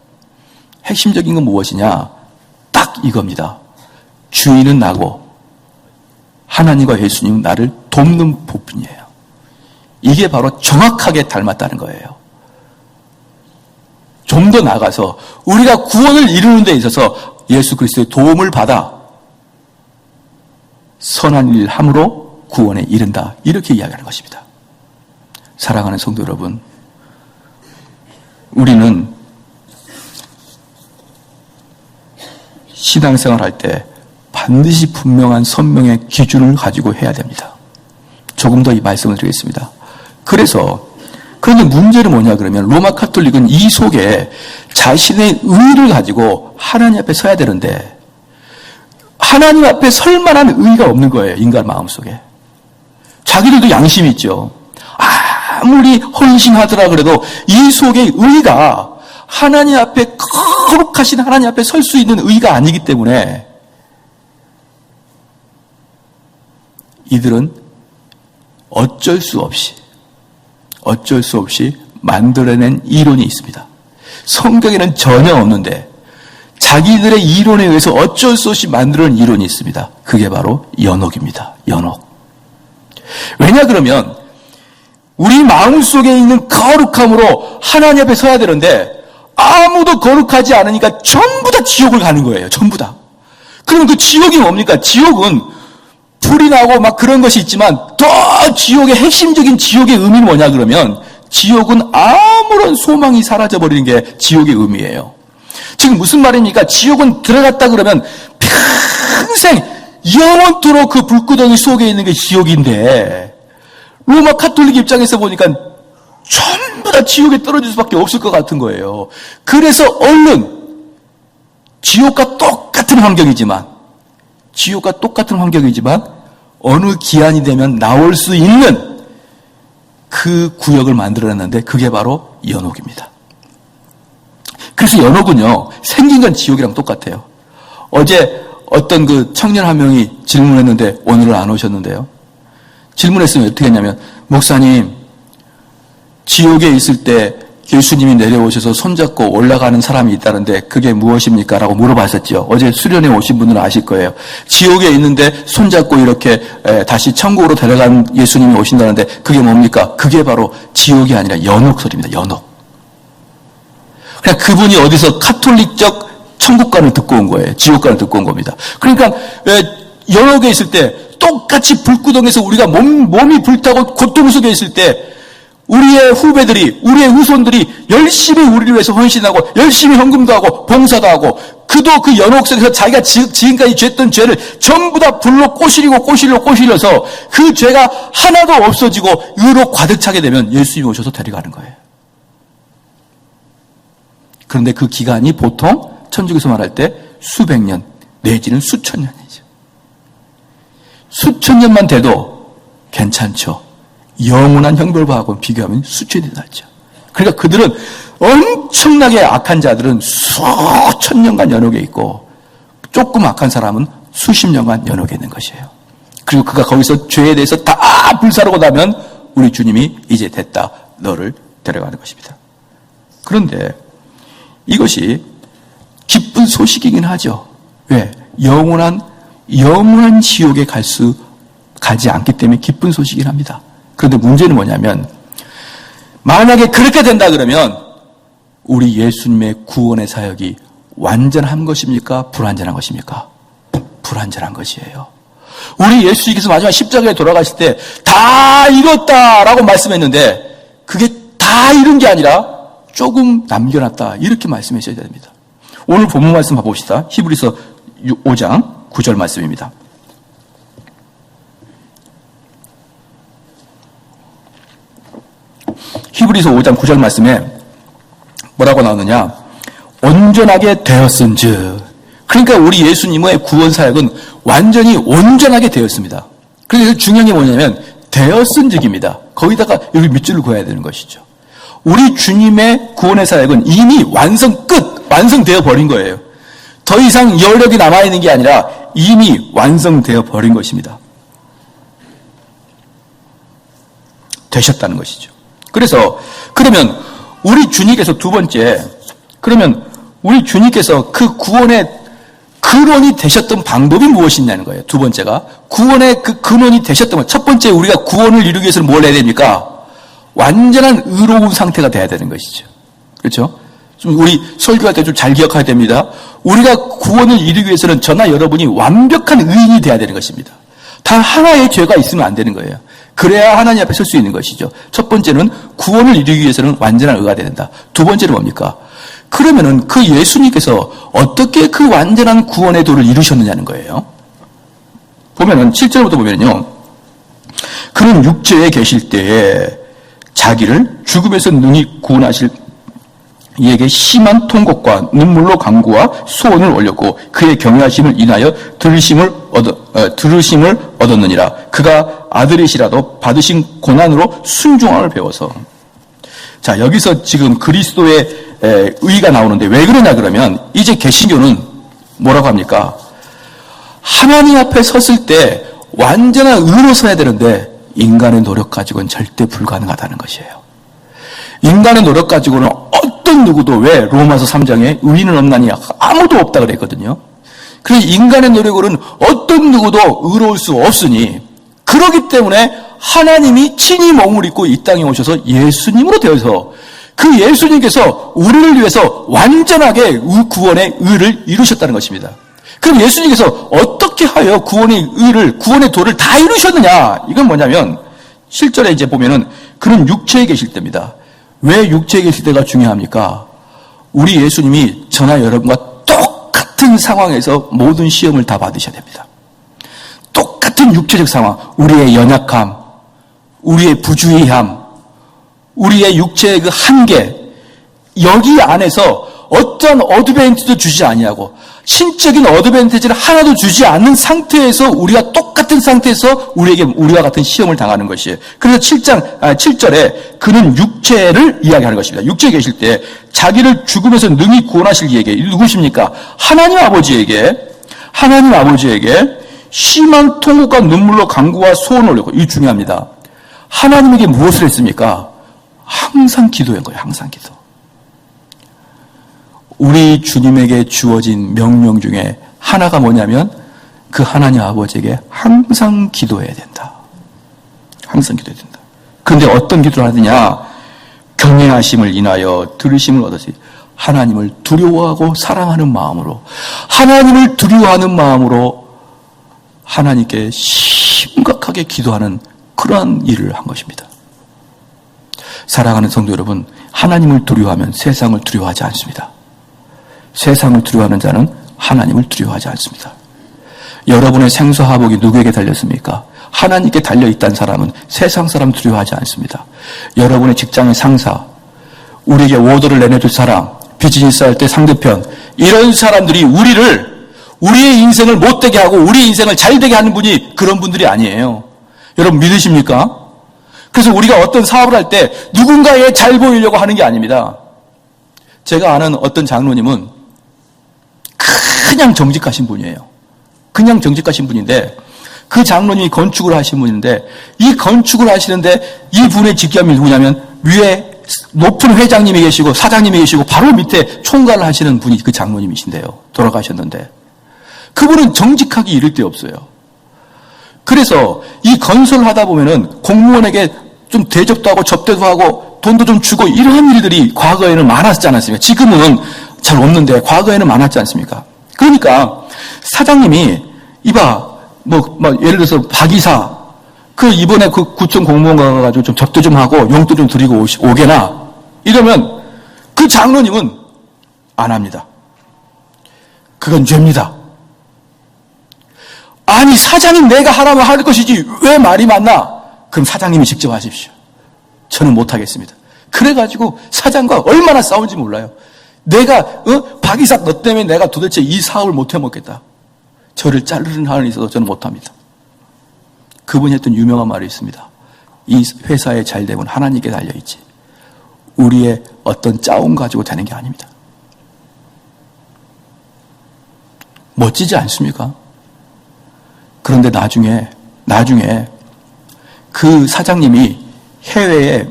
핵심적인 건 무엇이냐? 딱 이겁니다. 주인은 나고 하나님과 예수님은 나를 돕는 부분이에요. 이게 바로 정확하게 닮았다는 거예요. 좀 더 나아가서 우리가 구원을 이루는 데 있어서 예수 그리스도의 도움을 받아 선한 일을 함으로 구원에 이른다, 이렇게 이야기하는 것입니다. 사랑하는 성도 여러분, 우리는 신앙생활 할 때 반드시 분명한 선명의 기준을 가지고 해야 됩니다. 조금 더 이 말씀을 드리겠습니다. 그런데 문제는 뭐냐 그러면 로마 카톨릭은 이 속에 자신의 의를 가지고 하나님 앞에 서야 되는데 하나님 앞에 설 만한 의가 없는 거예요. 인간 마음속에. 자기들도 양심이 있죠. 아무리 헌신하더라 그래도 이 속의 의가 하나님 앞에, 거룩하신 하나님 앞에 설 수 있는 의가 아니기 때문에 이들은 어쩔 수 없이 만들어낸 이론이 있습니다. 성경에는 전혀 없는데 자기들의 이론에 의해서 어쩔 수 없이 만들어낸 이론이 있습니다. 그게 바로 연옥입니다. 연옥. 왜냐 그러면 우리 마음속에 있는 거룩함으로 하나님 앞에 서야 되는데 아무도 거룩하지 않으니까 전부 다 지옥을 가는 거예요. 전부 다. 그럼 그 지옥이 뭡니까? 지옥은 불이 나고 막 그런 것이 있지만 더 지옥의 핵심적인 지옥의 의미는 뭐냐 그러면 지옥은 아무런 소망이 사라져버리는 게 지옥의 의미예요. 지금 무슨 말입니까? 지옥은 들어갔다 그러면 평생 영원토록 그 불구덩이 속에 있는 게 지옥인데 로마 카톨릭 입장에서 보니까 전부 다 지옥에 떨어질 수밖에 없을 것 같은 거예요. 그래서 얼른 지옥과 똑같은 환경이지만 어느 기한이 되면 나올 수 있는 그 구역을 만들어냈는데 그게 바로 연옥입니다. 그래서 연옥은요, 생긴 건 지옥이랑 똑같아요. 어제 어떤 그 청년 한 명이 질문했는데 오늘은 안 오셨는데요. 질문했으면 어떻게 했냐면, 목사님, 지옥에 있을 때 예수님이 내려오셔서 손잡고 올라가는 사람이 있다는데 그게 무엇입니까? 라고 물어봤었죠. 어제 수련회 오신 분들은 아실 거예요. 지옥에 있는데 손잡고 이렇게 다시 천국으로 데려간 예수님이 오신다는데 그게 뭡니까? 그게 바로 지옥이 아니라 연옥설입니다. 연옥. 그냥 그분이 어디서 카톨릭적 천국관을 듣고 온 거예요. 지옥관을 듣고 온 겁니다. 그러니까 연옥에 있을 때 똑같이 불구덩에서 우리가 몸이 불타고 고통 속에 있을 때 우리의 후배들이, 우리의 후손들이 열심히 우리를 위해서 헌신하고 열심히 헌금도 하고 봉사도 하고 그도 그 연옥 속에서 자기가 지금까지 죄했던 죄를 전부 다 불로 꼬실려서 그 죄가 하나도 없어지고 의로 가득 차게 되면 예수님이 오셔서 데려가는 거예요. 그런데 그 기간이 보통 천주교에서 말할 때 수백 년 내지는 수천 년이죠. 수천 년만 돼도 괜찮죠. 영원한 형벌과하고 비교하면 수천이 낫죠. 그러니까 그들은 엄청나게 악한 자들은 수천 년간 연옥에 있고 조금 악한 사람은 수십 년간 연옥에 있는 것이에요. 그리고 그가 거기서 죄에 대해서 다 불사르고 나면 우리 주님이 이제 됐다. 너를 데려가는 것입니다. 그런데 이것이 기쁜 소식이긴 하죠. 왜? 영원한 지옥에 가지 않기 때문에 기쁜 소식이긴 합니다. 그런데 문제는 뭐냐면 만약에 그렇게 된다 그러면 우리 예수님의 구원의 사역이 완전한 것입니까? 불완전한 것입니까? 불완전한 것이에요. 우리 예수님께서 마지막 십자가에 돌아가실 때 다 이뤘다라고 말씀했는데 그게 다 이룬 게 아니라 조금 남겨놨다 이렇게 말씀하셔야 됩니다. 오늘 본문 말씀 봐봅시다. 히브리서 5장 9절 말씀입니다. 히브리서 5장 9절 말씀에 뭐라고 나오느냐? 온전하게 되었은즉. 그러니까 우리 예수님의 구원 사역은 완전히 온전하게 되었습니다. 그래서 중요한 게 뭐냐면 되었은즉입니다. 거기다가 여기 밑줄을 그어야 되는 것이죠. 우리 주님의 구원의 사역은 이미 완성되어 버린 거예요. 더 이상 여력이 남아있는 게 아니라 이미 완성되어 버린 것입니다. 되셨다는 것이죠. 그러면 우리 주님께서 두 번째, 우리 주님께서 그 구원의 근원이 되셨던 방법이 무엇이냐는 거예요. 두 번째가 구원의 그 근원이 되셨던 것. 첫 번째 우리가 구원을 이루기 위해서는 뭘 해야 됩니까? 완전한 의로운 상태가 돼야 되는 것이죠. 그렇죠? 좀 우리 설교할 때 좀 잘 기억해야 됩니다. 우리가 구원을 이루기 위해서는 저나 여러분이 완벽한 의인이 돼야 되는 것입니다. 단 하나의 죄가 있으면 안 되는 거예요. 그래야 하나님 앞에 설 수 있는 것이죠. 첫 번째는 구원을 이루기 위해서는 완전한 의가 돼야 된다. 두 번째는 뭡니까? 그러면은 그 예수님께서 어떻게 그 완전한 구원의 도를 이루셨느냐는 거예요. 보면은 7절부터 보면요. 그는 육체에 계실 때에 자기를 죽음에서 능히 구원하실 이에게 심한 통곡과 눈물로 간구와 소원을 올렸고 그의 경외하심을 인하여 들으심을 얻었느니라. 그가 아들이시라도 받으신 고난으로 순종함을 배워서. 자, 여기서 지금 그리스도의 의가 나오는데 왜 그러냐 그러면 이제 개신교는 뭐라고 합니까? 하나님 앞에 섰을 때 완전한 의로 서야 되는데 인간의 노력 가지고는 절대 불가능하다는 것이에요. 인간의 노력 가지고는 어떤 누구도 왜 로마서 3장에 의인은 없나니 아무도 없다 그랬거든요. 그래서 인간의 노력으로는 어떤 누구도 의로울 수 없으니 그렇기 때문에 하나님이 친히 몸을 입고 이 땅에 오셔서 예수님으로 되어서 그 예수님께서 우리를 위해서 완전하게 구원의 의를 이루셨다는 것입니다. 그럼 예수님께서 어떻게 하여 구원의 의를, 구원의 도를 다 이루셨느냐? 이건 뭐냐면 실절에 이제 보면은 그는 육체에 계실 때입니다. 왜 육체에 계실 때가 중요합니까? 우리 예수님이 저나 여러분과 똑같은 상황에서 모든 시험을 다 받으셔야 됩니다. 똑같은 육체적 상황, 우리의 연약함, 우리의 부주의함, 우리의 육체의 그 한계, 여기 안에서 어떤 어드밴티지도 주지 아니하고 신적인 어드밴티지를 하나도 주지 않는 상태에서 우리가 똑같은 상태에서 우리와 같은 시험을 당하는 것이에요. 그래서 7절에 그는 육체를 이야기하는 것입니다. 육체에 계실 때 자기를 죽음에서 능히 구원하실 이에게, 누구십니까? 하나님 아버지에게 심한 통곡과 눈물로 간구와 소원을 올리고, 이게 중요합니다. 하나님에게 무엇을 했습니까? 항상 기도한 거예요. 항상 기도. 우리 주님에게 주어진 명령 중에 하나가 뭐냐면 그 하나님 아버지에게 항상 기도해야 된다. 항상 기도해야 된다. 그런데 어떤 기도를 하느냐? 경외하심을 인하여 들으심을 얻으시. 하나님을 두려워하고 사랑하는 마음으로, 하나님을 두려워하는 마음으로 하나님께 심각하게 기도하는 그러한 일을 한 것입니다. 사랑하는 성도 여러분, 하나님을 두려워하면 세상을 두려워하지 않습니다. 세상을 두려워하는 자는 하나님을 두려워하지 않습니다. 여러분의 생사화복이 누구에게 달렸습니까? 하나님께 달려있다는 사람은 세상 사람 두려워하지 않습니다. 여러분의 직장의 상사, 우리에게 오더를 내내줄 사람, 비즈니스 할 때 상대편, 이런 사람들이 우리의 인생을 못되게 하고 우리의 인생을 잘되게 하는 분이 그런 분들이 아니에요. 여러분 믿으십니까? 그래서 우리가 어떤 사업을 할 때 누군가에 잘 보이려고 하는 게 아닙니다. 제가 아는 어떤 장로님은 그냥 정직하신 분이에요. 그냥 정직하신 분인데 그 장로님이 건축을 하신 분인데 이 건축을 하시는데 이 분의 직감이 누구냐면 위에 높은 회장님이 계시고 사장님이 계시고 바로 밑에 총괄을 하시는 분이 그 장로님이신데요. 돌아가셨는데 그분은 정직하기 이를 데 없어요. 그래서 이 건설을 하다 보면은 공무원에게 좀 대접도 하고 접대도 하고 돈도 좀 주고 이러한 일들이 과거에는 많았지 않았습니까? 지금은 잘 없는데 과거에는 많았지 않습니까? 그러니까 사장님이 예를 들어서 박 이사 이번에 그 구청 공무원 가가지고 좀 접대 좀 하고 용돈 좀 드리고 오게나 이러면 그 장로님은 안 합니다. 그건 죄입니다. 아니 사장님 내가 하라면 할 것이지 왜 말이 많나? 그럼 사장님이 직접 하십시오. 저는 못하겠습니다. 그래가지고 사장과 얼마나 싸운지 몰라요. 박 이사 너 때문에 내가 도대체 이 사업을 못 해먹겠다. 저를 자르는 한이 있어서 저는 못합니다. 그분이 했던 유명한 말이 있습니다. 이 회사의 잘됨은 하나님께 달려있지 우리의 어떤 짜움 가지고 되는 게 아닙니다. 멋지지 않습니까? 그런데 나중에 그 사장님이 해외에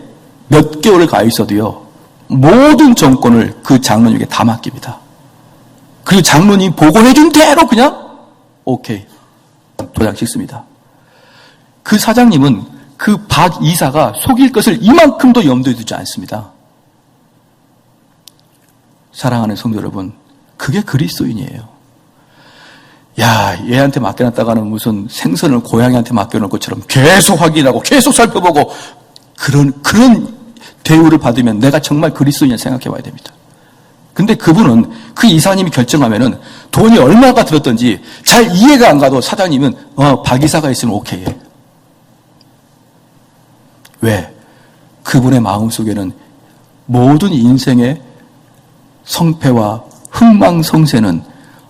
몇 개월을 가 있어도요, 모든 정권을 그 장로님에게 다 맡깁니다. 그리고 장로님 보고해준 대로 그냥 오케이 도장 찍습니다. 그 사장님은 그 박 이사가 속일 것을 이만큼도 염두에 두지 않습니다. 사랑하는 성도 여러분, 그게 그리스도인이에요. 야, 얘한테 맡겨놨다가는 무슨 생선을 고양이한테 맡겨놓은 것처럼 계속 확인하고 계속 살펴보고 그런 대우를 받으면 내가 정말 그리스도인을 생각해 봐야 됩니다. 근데 그분은 그 이사님이 결정하면은 돈이 얼마가 들었던지 잘 이해가 안 가도 사장님은 박 이사가 있으면 오케이 해. 왜? 그분의 마음속에는 모든 인생의 성패와 흥망성쇠는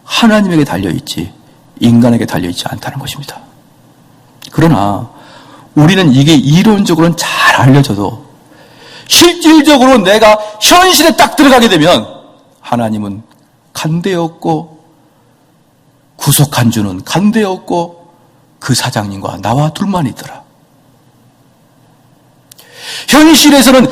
하나님에게 달려있지 인간에게 달려있지 않다는 것입니다. 그러나 우리는 이게 이론적으로는 잘 알려져도 실질적으로 내가 현실에 딱 들어가게 되면 하나님은 간대였고 구속한 주는 간대였고 그 사장님과 나와 둘만 있더라. 현실에서는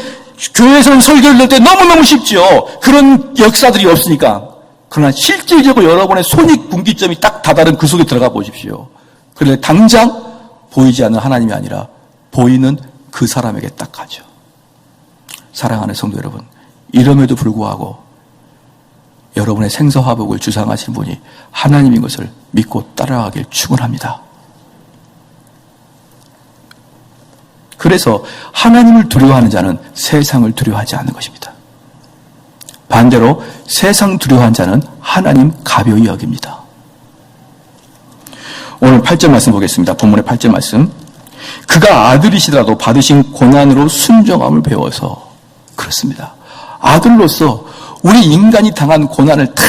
교회에서는 설교를 낼 때 너무너무 쉽죠. 그런 역사들이 없으니까. 그러나 실질적으로 여러분의 손익분기점이 딱 다다른 그 속에 들어가 보십시오. 그런데 당장 보이지 않는 하나님이 아니라 보이는 그 사람에게 딱 가죠. 사랑하는 성도 여러분, 이럼에도 불구하고 여러분의 생사화복을 주장하신 분이 하나님인 것을 믿고 따라가길 축원합니다. 그래서 하나님을 두려워하는 자는 세상을 두려워하지 않는 것입니다. 반대로 세상 두려워하는 자는 하나님 가벼이 여깁니다. 오늘 8절 말씀 보겠습니다. 본문의 8절 말씀. 그가 아들이시더라도 받으신 고난으로 순종함을 배워서. 그렇습니다. 아들로서 우리 인간이 당한 고난을 다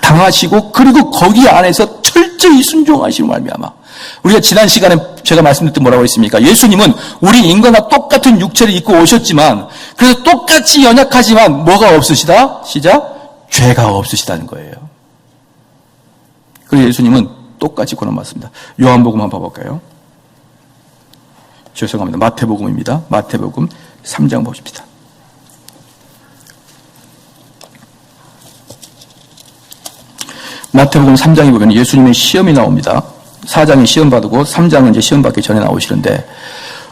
당하시고 그리고 거기 안에서 철저히 순종하시는 말미암아. 우리가 지난 시간에 제가 말씀드렸던 뭐라고 했습니까? 예수님은 우리 인간과 똑같은 육체를 입고 오셨지만 그래서 똑같이 연약하지만 뭐가 없으시다? 시작. 죄가 없으시다는 거예요. 그래서 예수님은 똑같이 고난받습니다. 요한복음 한번 봐볼까요? 죄송합니다. 마태복음입니다. 마태복음 3장 보십시다. 마태복음 3장에 보면 예수님의 시험이 나옵니다. 4장에 시험 받고 3장은 이제 시험 받기 전에 나오시는데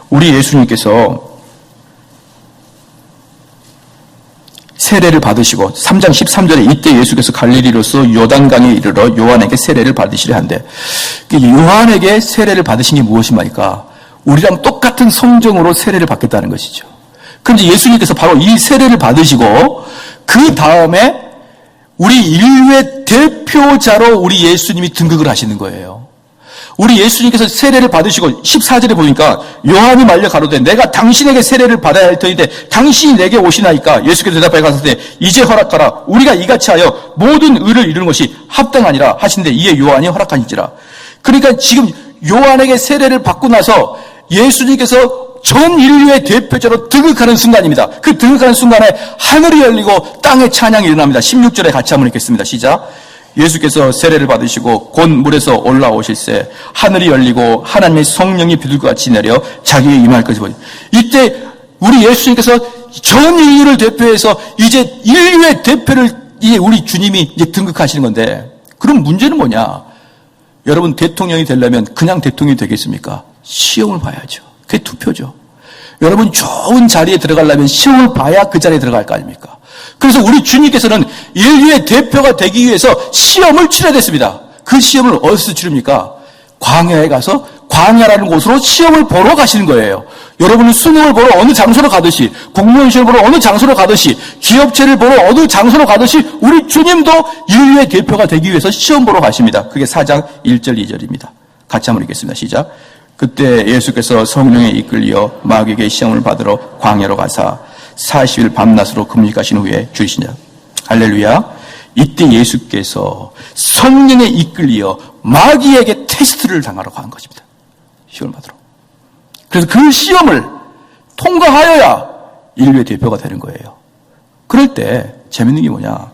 우리 예수님께서 세례를 받으시고 3장 13절에 이때 예수께서 갈릴리로서 요단강에 이르러 요한에게 세례를 받으시려 한데 요한에게 세례를 받으신 게 무엇입니까? 우리랑 똑같은 성정으로 세례를 받겠다는 것이죠. 그런데 예수님께서 바로 이 세례를 받으시고 그 다음에 우리 인류의 대표자로 우리 예수님이 등극을 하시는 거예요. 우리 예수님께서 세례를 받으시고 14절에 보니까 요한이 말려 가로되 내가 당신에게 세례를 받아야 할 터인데 당신이 내게 오시나이까 예수께서 대답하여 가로되 이제 허락하라 우리가 이같이 하여 모든 의를 이루는 것이 합당하니라 하신데 이에 요한이 허락하니지라. 그러니까 지금 요한에게 세례를 받고 나서 예수님께서 전 인류의 대표자로 등극하는 순간입니다. 그 등극하는 순간에 하늘이 열리고 땅의 찬양이 일어납니다. 16절에 같이 한번 읽겠습니다. 시작. 예수께서 세례를 받으시고 곧 물에서 올라오실새 하늘이 열리고 하나님의 성령이 비둘기와 같이 내려 자기의 임할 것을 보니 이때 우리 예수님께서 전 인류를 대표해서 이제 인류의 대표를 이제 우리 주님이 이제 등극하시는 건데 그럼 문제는 뭐냐? 여러분 대통령이 되려면 그냥 대통령이 되겠습니까? 시험을 봐야죠. 그게 투표죠. 여러분 좋은 자리에 들어가려면 시험을 봐야 그 자리에 들어갈 거 아닙니까? 그래서 우리 주님께서는 인류의 대표가 되기 위해서 시험을 치러야 됐습니다. 그 시험을 어디서 치릅니까? 광야에 가서 광야라는 곳으로 시험을 보러 가시는 거예요. 여러분은 수능을 보러 어느 장소로 가듯이 공무원 시험을 보러 어느 장소로 가듯이 기업체를 보러 어느 장소로 가듯이 우리 주님도 인류의 대표가 되기 위해서 시험 보러 가십니다. 그게 4장 1절 2절입니다. 같이 한번 읽겠습니다. 시작. 그때 예수께서 성령에 이끌려 마귀에게 시험을 받으러 광야로 가사 40일 밤낮으로 금식하신 후에 죽으시냐. 할렐루야. 이때 예수께서 성령에 이끌려 마귀에게 테스트를 당하러 간 것입니다. 시험을 받으러. 그래서 그 시험을 통과하여야 인류의 대표가 되는 거예요. 그럴 때 재밌는 게 뭐냐.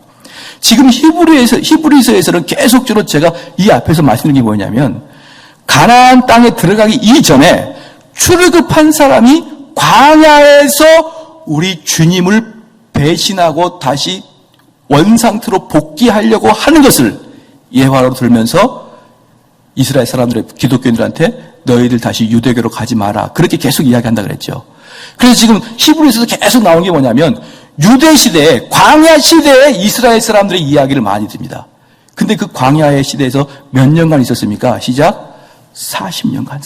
지금 히브리서에서는 계속적으로 제가 이 앞에서 말씀드린 게 뭐냐면 가나안 땅에 들어가기 이전에 출애굽한 사람이 광야에서 우리 주님을 배신하고 다시 원상태로 복귀하려고 하는 것을 예화로 들면서 이스라엘 사람들의 기독교인들한테 너희들 다시 유대교로 가지 마라. 그렇게 계속 이야기한다 그랬죠. 그래서 지금 히브리서에서 계속 나온 게 뭐냐면 유대 시대에 광야 시대에 이스라엘 사람들의 이야기를 많이 듭니다. 근데 그 광야의 시대에서 몇 년간 있었습니까? 시작. 40년간.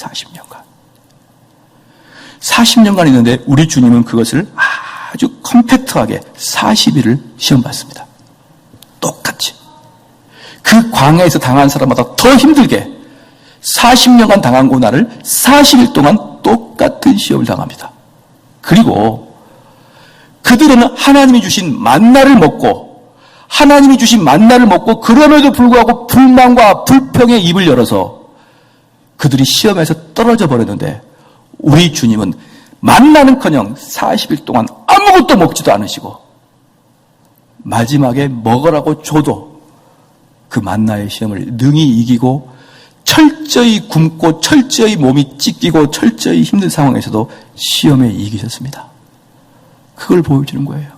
40년간 있는데 우리 주님은 그것을 아주 컴팩트하게 40일을 시험받습니다. 똑같이. 그 광야에서 당한 사람마다 더 힘들게 40년간 당한 고난을 40일 동안 똑같은 시험을 당합니다. 그리고 그들은 하나님이 주신 만나를 먹고 그럼에도 불구하고 불만과 불평의 입을 열어서 그들이 시험에서 떨어져 버렸는데 우리 주님은 만나는커녕 40일 동안 아무것도 먹지도 않으시고 마지막에 먹으라고 줘도 그 만나의 시험을 능히 이기고 철저히 굶고 철저히 몸이 찢기고 철저히 힘든 상황에서도 시험에 이기셨습니다. 그걸 보여주는 거예요.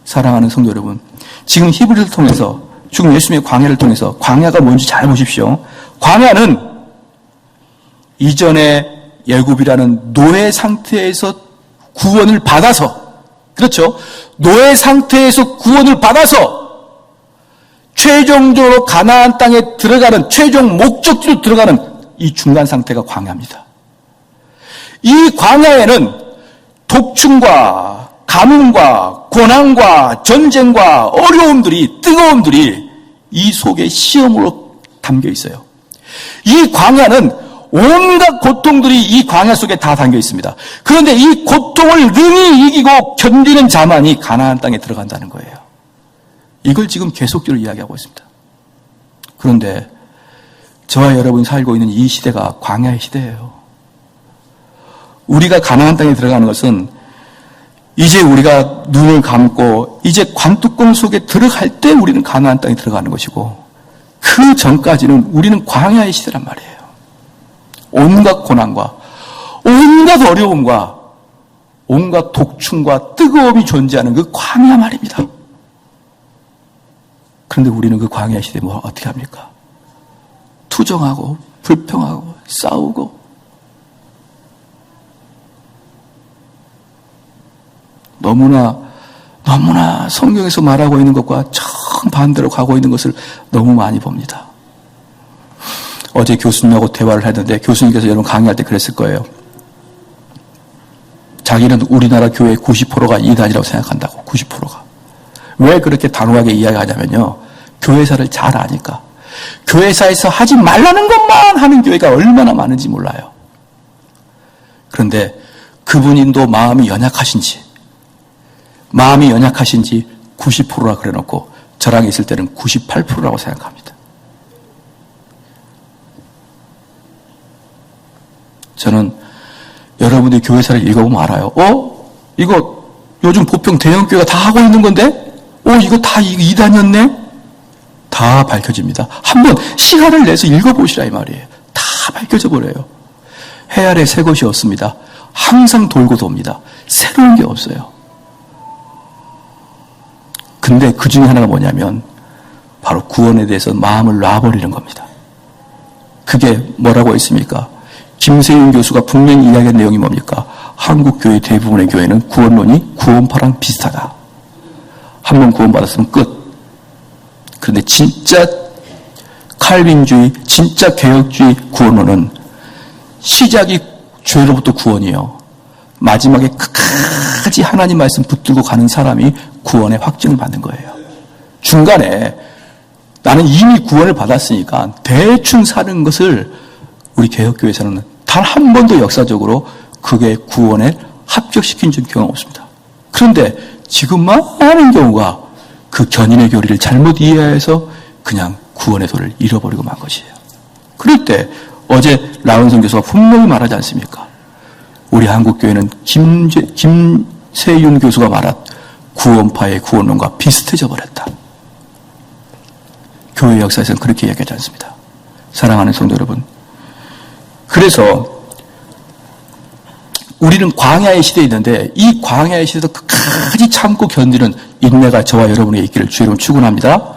사랑하는 성도 여러분, 지금 히브리를 통해서, 지금 예수님의 광야를 통해서 광야가 뭔지 잘 보십시오. 광야는 이전에 애굽이라는 노예 상태에서 구원을 받아서, 그렇죠? 노예 상태에서 구원을 받아서 최종적으로 가나안 땅에 들어가는, 최종 목적지로 들어가는 이 중간 상태가 광야입니다. 이 광야에는 독충과 가뭄과 고난과 전쟁과 어려움들이, 뜨거움들이 이 속에 시험으로 담겨 있어요. 이 광야는 온갖 고통들이 이 광야 속에 다 담겨 있습니다. 그런데 이 고통을 능히 이기고 견디는 자만이 가나안 땅에 들어간다는 거예요. 이걸 지금 계속적으로 이야기하고 있습니다. 그런데 저와 여러분이 살고 있는 이 시대가 광야의 시대예요. 우리가 가나안 땅에 들어가는 것은 이제 우리가 눈을 감고 이제 관뚜껑 속에 들어갈 때 우리는 가나안 땅에 들어가는 것이고, 그 전까지는 우리는 광야의 시대란 말이에요. 온갖 고난과 온갖 어려움과 온갖 독충과 뜨거움이 존재하는 그 광야 말입니다. 그런데 우리는 그 광야의 시대에 뭐 어떻게 합니까? 투정하고 불평하고 싸우고, 너무나 성경에서 말하고 있는 것과 정반대로 가고 있는 것을 너무 많이 봅니다. 어제 교수님하고 대화를 했는데 교수님께서 여러분 강의할 때 그랬을 거예요. 자기는 우리나라 교회의 90%가 이단이라고 생각한다고. 90%가. 왜 그렇게 단호하게 이야기하냐면요, 교회사를 잘 아니까. 교회사에서 하지 말라는 것만 하는 교회가 얼마나 많은지 몰라요. 그런데 그분인도 마음이 연약하신지 90%라 그래놓고 저랑 있을 때는 98%라고 생각합니다. 저는 여러분들이 교회사를 읽어보면 알아요. 이거 요즘 보평 대형교회가 다 하고 있는 건데? 이거 다 이단이었네? 다 밝혀집니다. 한번 시간을 내서 읽어보시라 이 말이에요. 다 밝혀져 버려요. 해 아래 새 것이 없습니다. 항상 돌고 돕니다. 새로운 게 없어요. 근데 그 중에 하나가 뭐냐면 바로 구원에 대해서 마음을 놔버리는 겁니다. 그게 뭐라고 했습니까? 김세윤 교수가 분명히 이야기한 내용이 뭡니까? 한국 교회 대부분의 교회는 구원론이 구원파랑 비슷하다. 한 번 구원받았으면 끝. 그런데 진짜 칼빈주의, 진짜 개혁주의 구원론은 시작이 죄로부터 구원이요, 마지막에 끝까지 하나님 말씀 붙들고 가는 사람이 구원의 확증을 받는 거예요. 중간에 나는 이미 구원을 받았으니까 대충 사는 것을 우리 개혁교회에서는 단 한 번도 역사적으로 그게 구원에 합격시킨 적 경험 없습니다. 그런데 지금 많은 경우가 그 견인의 교리를 잘못 이해해서 그냥 구원의 도를 잃어버리고 만 것이에요. 그럴 때 어제 라운성 교수가 분명히 말하지 않습니까? 우리 한국교회는 김세윤 교수가 말한 구원파의 구원론과 비슷해져 버렸다. 교회 역사에서는 그렇게 이야기하지 않습니다. 사랑하는 성도 여러분, 그래서 우리는 광야의 시대에 있는데 이 광야의 시대도 끝까지 참고 견디는 인내가 저와 여러분에게 있기를 주의 이름으로 축원합니다.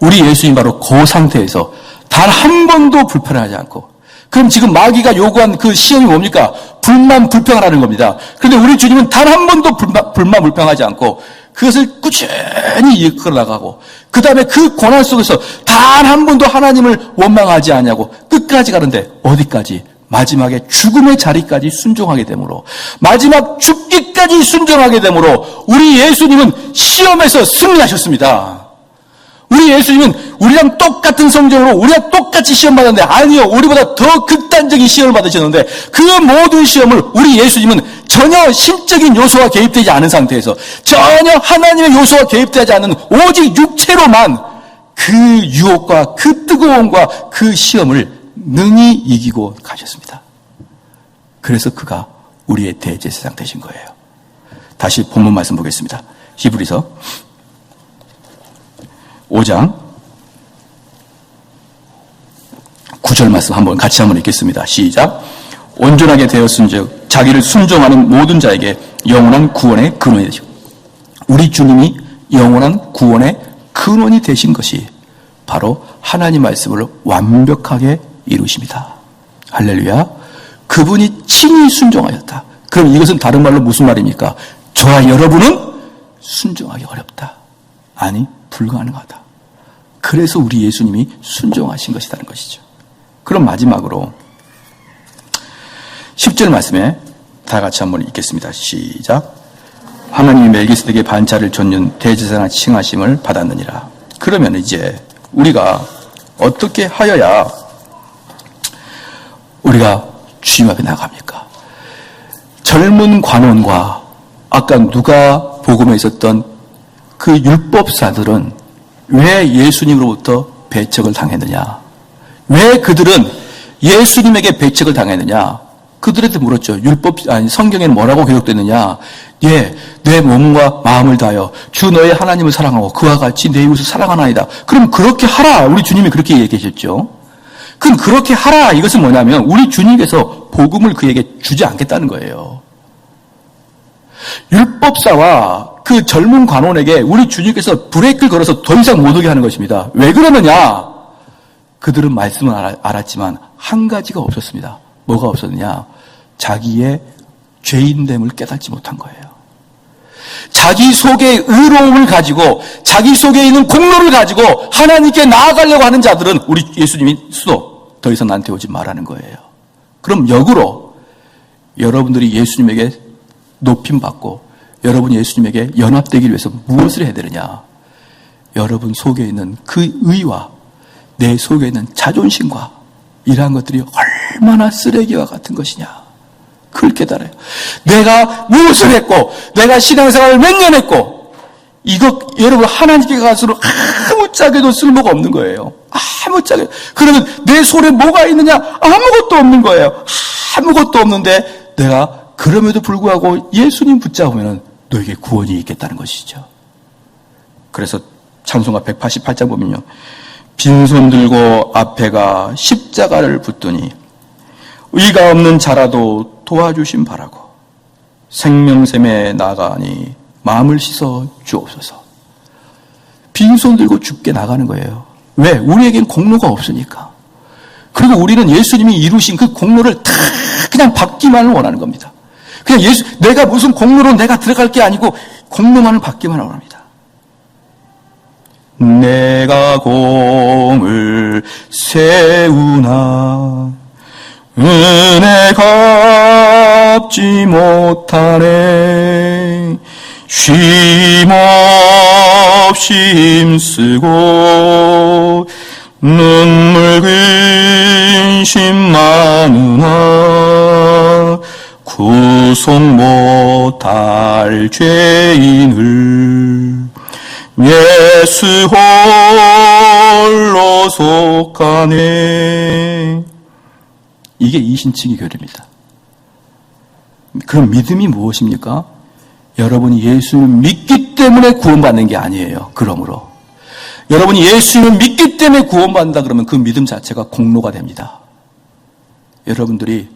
우리 예수님 바로 그 상태에서 단 한 번도 불편하지 않고, 그럼 지금 마귀가 요구한 그 시험이 뭡니까? 불만 불평을 하는 겁니다. 그런데 우리 주님은 단 한 번도 불만 불평하지 않고 그것을 꾸준히 이끌어 나가고, 그 다음에 그 고난 속에서 단 한 번도 하나님을 원망하지 않냐고 끝까지 가는데, 어디까지? 마지막에 죽음의 자리까지 순종하게 되므로, 마지막 죽기까지 순종하게 되므로 우리 예수님은 시험에서 승리하셨습니다. 우리 예수님은 우리랑 똑같은 성정으로 우리랑 똑같이 시험 받았는데, 아니요, 우리보다 더 극단적인 시험을 받으셨는데, 그 모든 시험을 우리 예수님은 전혀 신적인 요소가 개입되지 않은 상태에서, 전혀 하나님의 요소가 개입되지 않는 오직 육체로만 그 유혹과 그 뜨거움과 그 시험을 능히 이기고 가셨습니다. 그래서 그가 우리의 대제사장 되신 거예요. 다시 본문 말씀 보겠습니다. 히브리서 5장 9절 말씀 같이 한번 읽겠습니다. 시작. 온전하게 되었은즉 자기를 순종하는 모든 자에게 영원한 구원의 근원이 되시고, 우리 주님이 영원한 구원의 근원이 되신 것이 바로 하나님 말씀을 완벽하게 이루십니다. 할렐루야. 그분이 친히 순종하셨다. 그럼 이것은 다른 말로 무슨 말입니까? 저와 여러분은 순종하기 어렵다. 아니, 불가능하다. 그래서 우리 예수님이 순종하신 것이라는 것이죠. 그럼 마지막으로 10절 말씀에 다 같이 한번 읽겠습니다. 시작. 하나님이 멜기세덱의 반차를 좇는 대제사장 칭하심을 받았느니라. 그러면 이제 우리가 어떻게 하여야 우리가 주님 앞에 나갑니까? 젊은 관원과 아까 누가 복음에 있었던 그 율법사들은 왜 예수님으로부터 배척을 당했느냐? 왜 그들은 예수님에게 배척을 당했느냐? 그들한테 물었죠. 성경에는 뭐라고 기록됐느냐? 예, 내 몸과 마음을 다하여 주 너의 하나님을 사랑하고 그와 같이 내 이웃을 사랑하나이다. 그럼 그렇게 하라. 우리 주님이 그렇게 얘기하셨죠. 그럼 그렇게 하라. 이것은 뭐냐면 우리 주님께서 복음을 그에게 주지 않겠다는 거예요. 율법사와 그 젊은 관원에게 우리 주님께서 브레이크를 걸어서 더 이상 못 오게 하는 것입니다. 왜 그러느냐? 그들은 말씀은 알았지만 한 가지가 없었습니다. 뭐가 없었느냐? 자기의 죄인됨을 깨닫지 못한 거예요. 자기 속의 의로움을 가지고 자기 속에 있는 공로를 가지고 하나님께 나아가려고 하는 자들은 우리 예수님이 수도 더 이상 나한테 오지 말라는 거예요. 그럼 역으로 여러분들이 예수님에게 높임받고 여러분이 예수님에게 연합되기 위해서 무엇을 해야 되느냐? 여러분 속에 있는 그 의와 내 속에 있는 자존심과 이러한 것들이 얼마나 쓰레기와 같은 것이냐? 그걸 깨달아요. 내가 무엇을 했고 내가 신앙생활을 몇 년 했고 이거 여러분 하나님께 갈수록 아무짝에도 쓸모가 없는 거예요. 아무짝에. 그러면 내 손에 뭐가 있느냐? 아무것도 없는 거예요. 아무것도 없는데 내가 그럼에도 불구하고 예수님 붙잡으면 너에게 구원이 있겠다는 것이죠. 그래서 찬송가 188장 보면요. 빈손 들고 앞에가 십자가를 붙더니 의가 없는 자라도 도와주심 바라고 생명샘에 나가니 마음을 씻어 주옵소서. 빈손 들고 죽게 나가는 거예요. 왜? 우리에겐 공로가 없으니까. 그리고 우리는 예수님이 이루신 그 공로를 다 그냥 받기만을 원하는 겁니다. 그냥 내가 무슨 공로로 내가 들어갈 게 아니고 공로만을 받기만 원합니다. 내가 공을 세우나 은혜 갚지 못하네. 쉼없이 힘쓰고 눈물 근심 많으나 구속 못할 죄인을 예수 홀로 속하네. 이게 이신칭의 교리입니다. 그럼 믿음이 무엇입니까? 여러분이 예수를 믿기 때문에 구원받는 게 아니에요. 그러므로 여러분이 예수를 믿기 때문에 구원받는다 그러면 그 믿음 자체가 공로가 됩니다. 여러분들이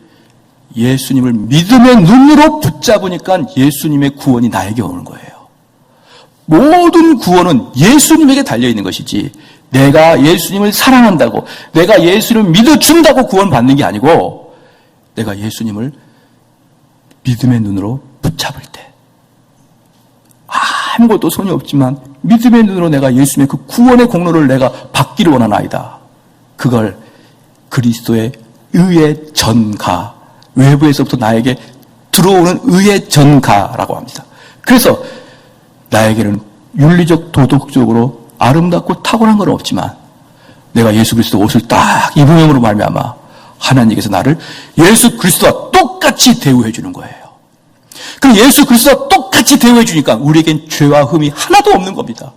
예수님을 믿음의 눈으로 붙잡으니까 예수님의 구원이 나에게 오는 거예요. 모든 구원은 예수님에게 달려있는 것이지 내가 예수님을 사랑한다고 내가 예수님을 믿어준다고 구원받는 게 아니고 내가 예수님을 믿음의 눈으로 붙잡을 때 아무것도 손이 없지만 믿음의 눈으로 내가 예수님의 그 구원의 공로를 내가 받기를 원하나이다. 그걸 그리스도의 의의 전가, 외부에서부터 나에게 들어오는 의의 전가라고 합니다. 그래서 나에게는 윤리적 도덕적으로 아름답고 탁월한 건 없지만 내가 예수 그리스도 옷을 딱 입음으로 말미암아 하나님께서 나를 예수 그리스도와 똑같이 대우해 주는 거예요. 그럼 예수 그리스도와 똑같이 대우해 주니까 우리에겐 죄와 흠이 하나도 없는 겁니다.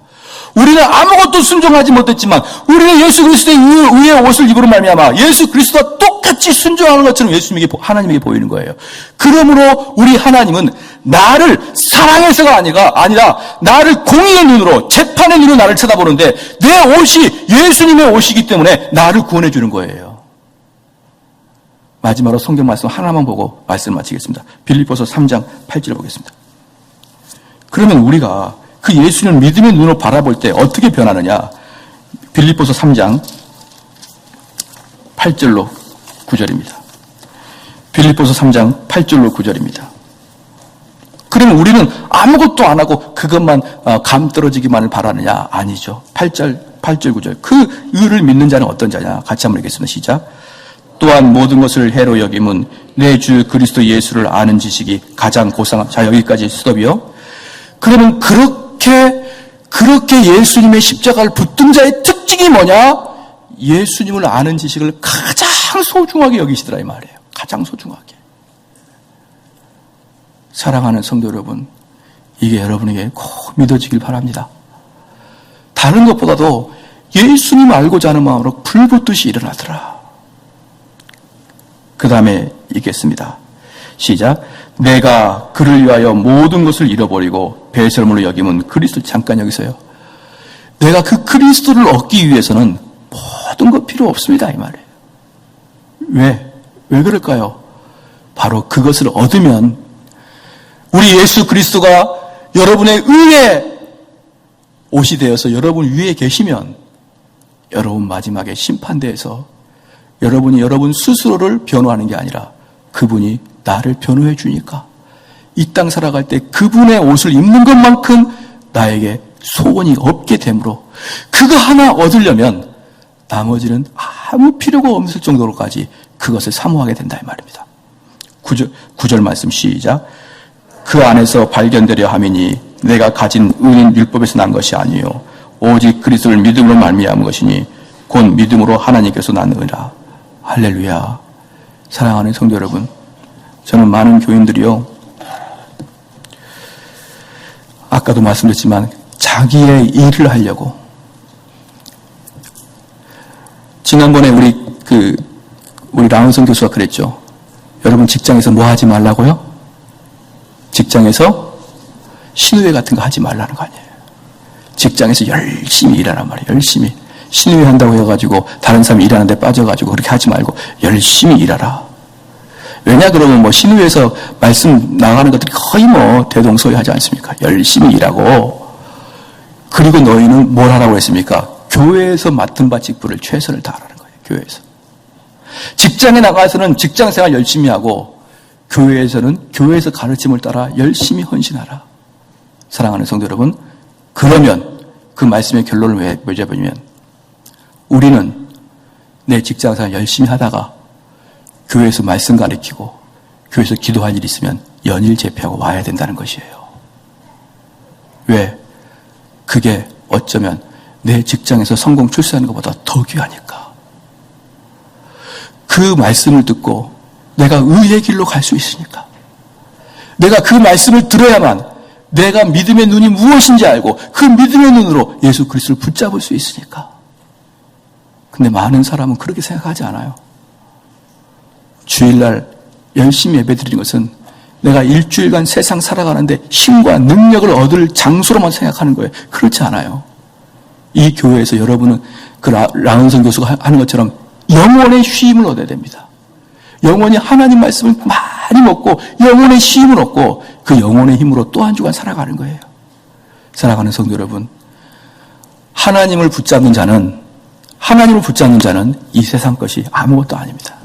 우리는 아무것도 순종하지 못했지만 우리는 예수 그리스도의 의의 옷을 입으로 말미암아 예수 그리스도와 똑같이 순종하는 것처럼 하나님에게 보이는 거예요. 그러므로 우리 하나님은 나를 사랑해서가 아니라 나를 공의의 눈으로 재판의 눈으로 나를 쳐다보는데 내 옷이 예수님의 옷이기 때문에 나를 구원해 주는 거예요. 마지막으로 성경 말씀 하나만 보고 말씀을 마치겠습니다. 빌립보서 3장 8절 보겠습니다. 그러면 우리가 그 예수님을 믿음의 눈으로 바라볼 때 어떻게 변하느냐? 빌립보서 3장 8절로 9절입니다. 빌립보서 3장 8절로 9절입니다. 그러면 우리는 아무것도 안 하고 그것만 감 떨어지기만을 바라느냐? 아니죠. 8절, 9절. 그 의를 믿는 자는 어떤 자냐? 같이 한번 읽겠습니다. 시작. 또한 모든 것을 해로 여김은 내 주 그리스도 예수를 아는 지식이 가장 고상함. 자, 여기까지 스톱이요. 그러면 그렇게 예수님의 십자가를 붙든 자의 특징이 뭐냐? 예수님을 아는 지식을 가장 소중하게 여기시더라 이 말이에요. 가장 소중하게. 사랑하는 성도 여러분, 이게 여러분에게 꼭 믿어지길 바랍니다. 다른 것보다도 예수님 알고자 하는 마음으로 불붙듯이 일어나더라. 그 다음에 읽겠습니다. 시작. 내가 그를 위하여 모든 것을 잃어버리고 배설물로 여김은 그리스도. 잠깐 여기서요. 내가 그 그리스도를 얻기 위해서는 모든 것 필요 없습니다 이 말이에요. 왜 그럴까요? 바로 그것을 얻으면 우리 예수 그리스도가 여러분의 의에 옷이 되어서 여러분 위에 계시면 여러분 마지막에 심판대에서 여러분이 여러분 스스로를 변호하는 게 아니라 그분이 나를 변호해 주니까 이 땅 살아갈 때 그분의 옷을 입는 것만큼 나에게 소원이 없게 되므로 그거 하나 얻으려면 나머지는 아무 필요가 없을 정도로까지 그것을 사모하게 된다 이 말입니다. 9절 말씀 시작. 그 안에서 발견되려 함이니 내가 가진 의인 율법에서 난 것이 아니요 오직 그리스도를 믿음으로 말미암은 것이니 곧 믿음으로 하나님께서 낳느니라. 할렐루야. 사랑하는 성도 여러분, 저는 많은 교인들이요, 아까도 말씀드렸지만 자기의 일을 하려고, 지난번에 우리 라운성 교수가 그랬죠. 여러분 직장에서 뭐 하지 말라고요? 직장에서 신우회 같은 거 하지 말라는 거 아니에요. 직장에서 열심히 일하란 말이에요. 열심히. 신우회 한다고 해가지고 다른 사람이 일하는데 빠져가지고 그렇게 하지 말고 열심히 일하라. 왜냐 그러면 뭐 신우회에서 말씀 나가는 것들이 거의 뭐 대동소이하지 않습니까? 열심히 일하고, 그리고 너희는 뭘 하라고 했습니까? 교회에서 맡은 바 직분을 최선을 다하라는 거예요. 교회에서. 직장에 나가서는 직장생활 열심히 하고, 교회에서는 교회에서 가르침을 따라 열심히 헌신하라. 사랑하는 성도 여러분, 그러면 그 말씀의 결론을 왜 맺어보면, 우리는 내 직장생활 열심히 하다가 교회에서 말씀 가르치고 교회에서 기도할 일이 있으면 연일 집회하고 와야 된다는 것이에요. 왜? 그게 어쩌면 내 직장에서 성공 출세하는 것보다 더 귀하니까. 그 말씀을 듣고 내가 의의 길로 갈 수 있으니까. 내가 그 말씀을 들어야만 내가 믿음의 눈이 무엇인지 알고 그 믿음의 눈으로 예수 그리스도를 붙잡을 수 있으니까. 근데 많은 사람은 그렇게 생각하지 않아요. 주일날 열심히 예배드리는 것은 내가 일주일간 세상 살아가는데 힘과 능력을 얻을 장소로만 생각하는 거예요. 그렇지 않아요. 이 교회에서 여러분은 그 라운성 교수가 하는 것처럼 영혼의 쉼을 얻어야 됩니다. 영혼이 하나님 말씀을 많이 먹고 영혼의 쉼을 얻고 그 영혼의 힘으로 또 한 주간 살아가는 거예요. 사랑하는 성도 여러분, 하나님을 붙잡는 자는 이 세상 것이 아무것도 아닙니다.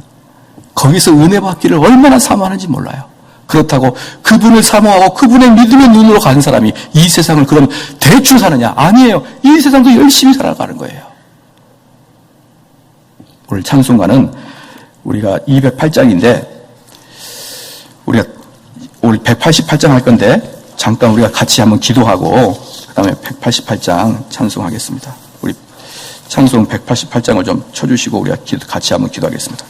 거기서 은혜 받기를 얼마나 사모하는지 몰라요. 그렇다고 그분을 사모하고 그분의 믿음의 눈으로 가는 사람이 이 세상을 그럼 대충 사느냐? 아니에요. 이 세상도 열심히 살아가는 거예요. 오늘 찬송가는 우리가 208장인데 우리 188장 할 건데 잠깐 우리가 같이 한번 기도하고 그 다음에 188장 찬송하겠습니다. 우리 찬송 188장을 좀 쳐주시고 우리가 같이 한번 기도하겠습니다.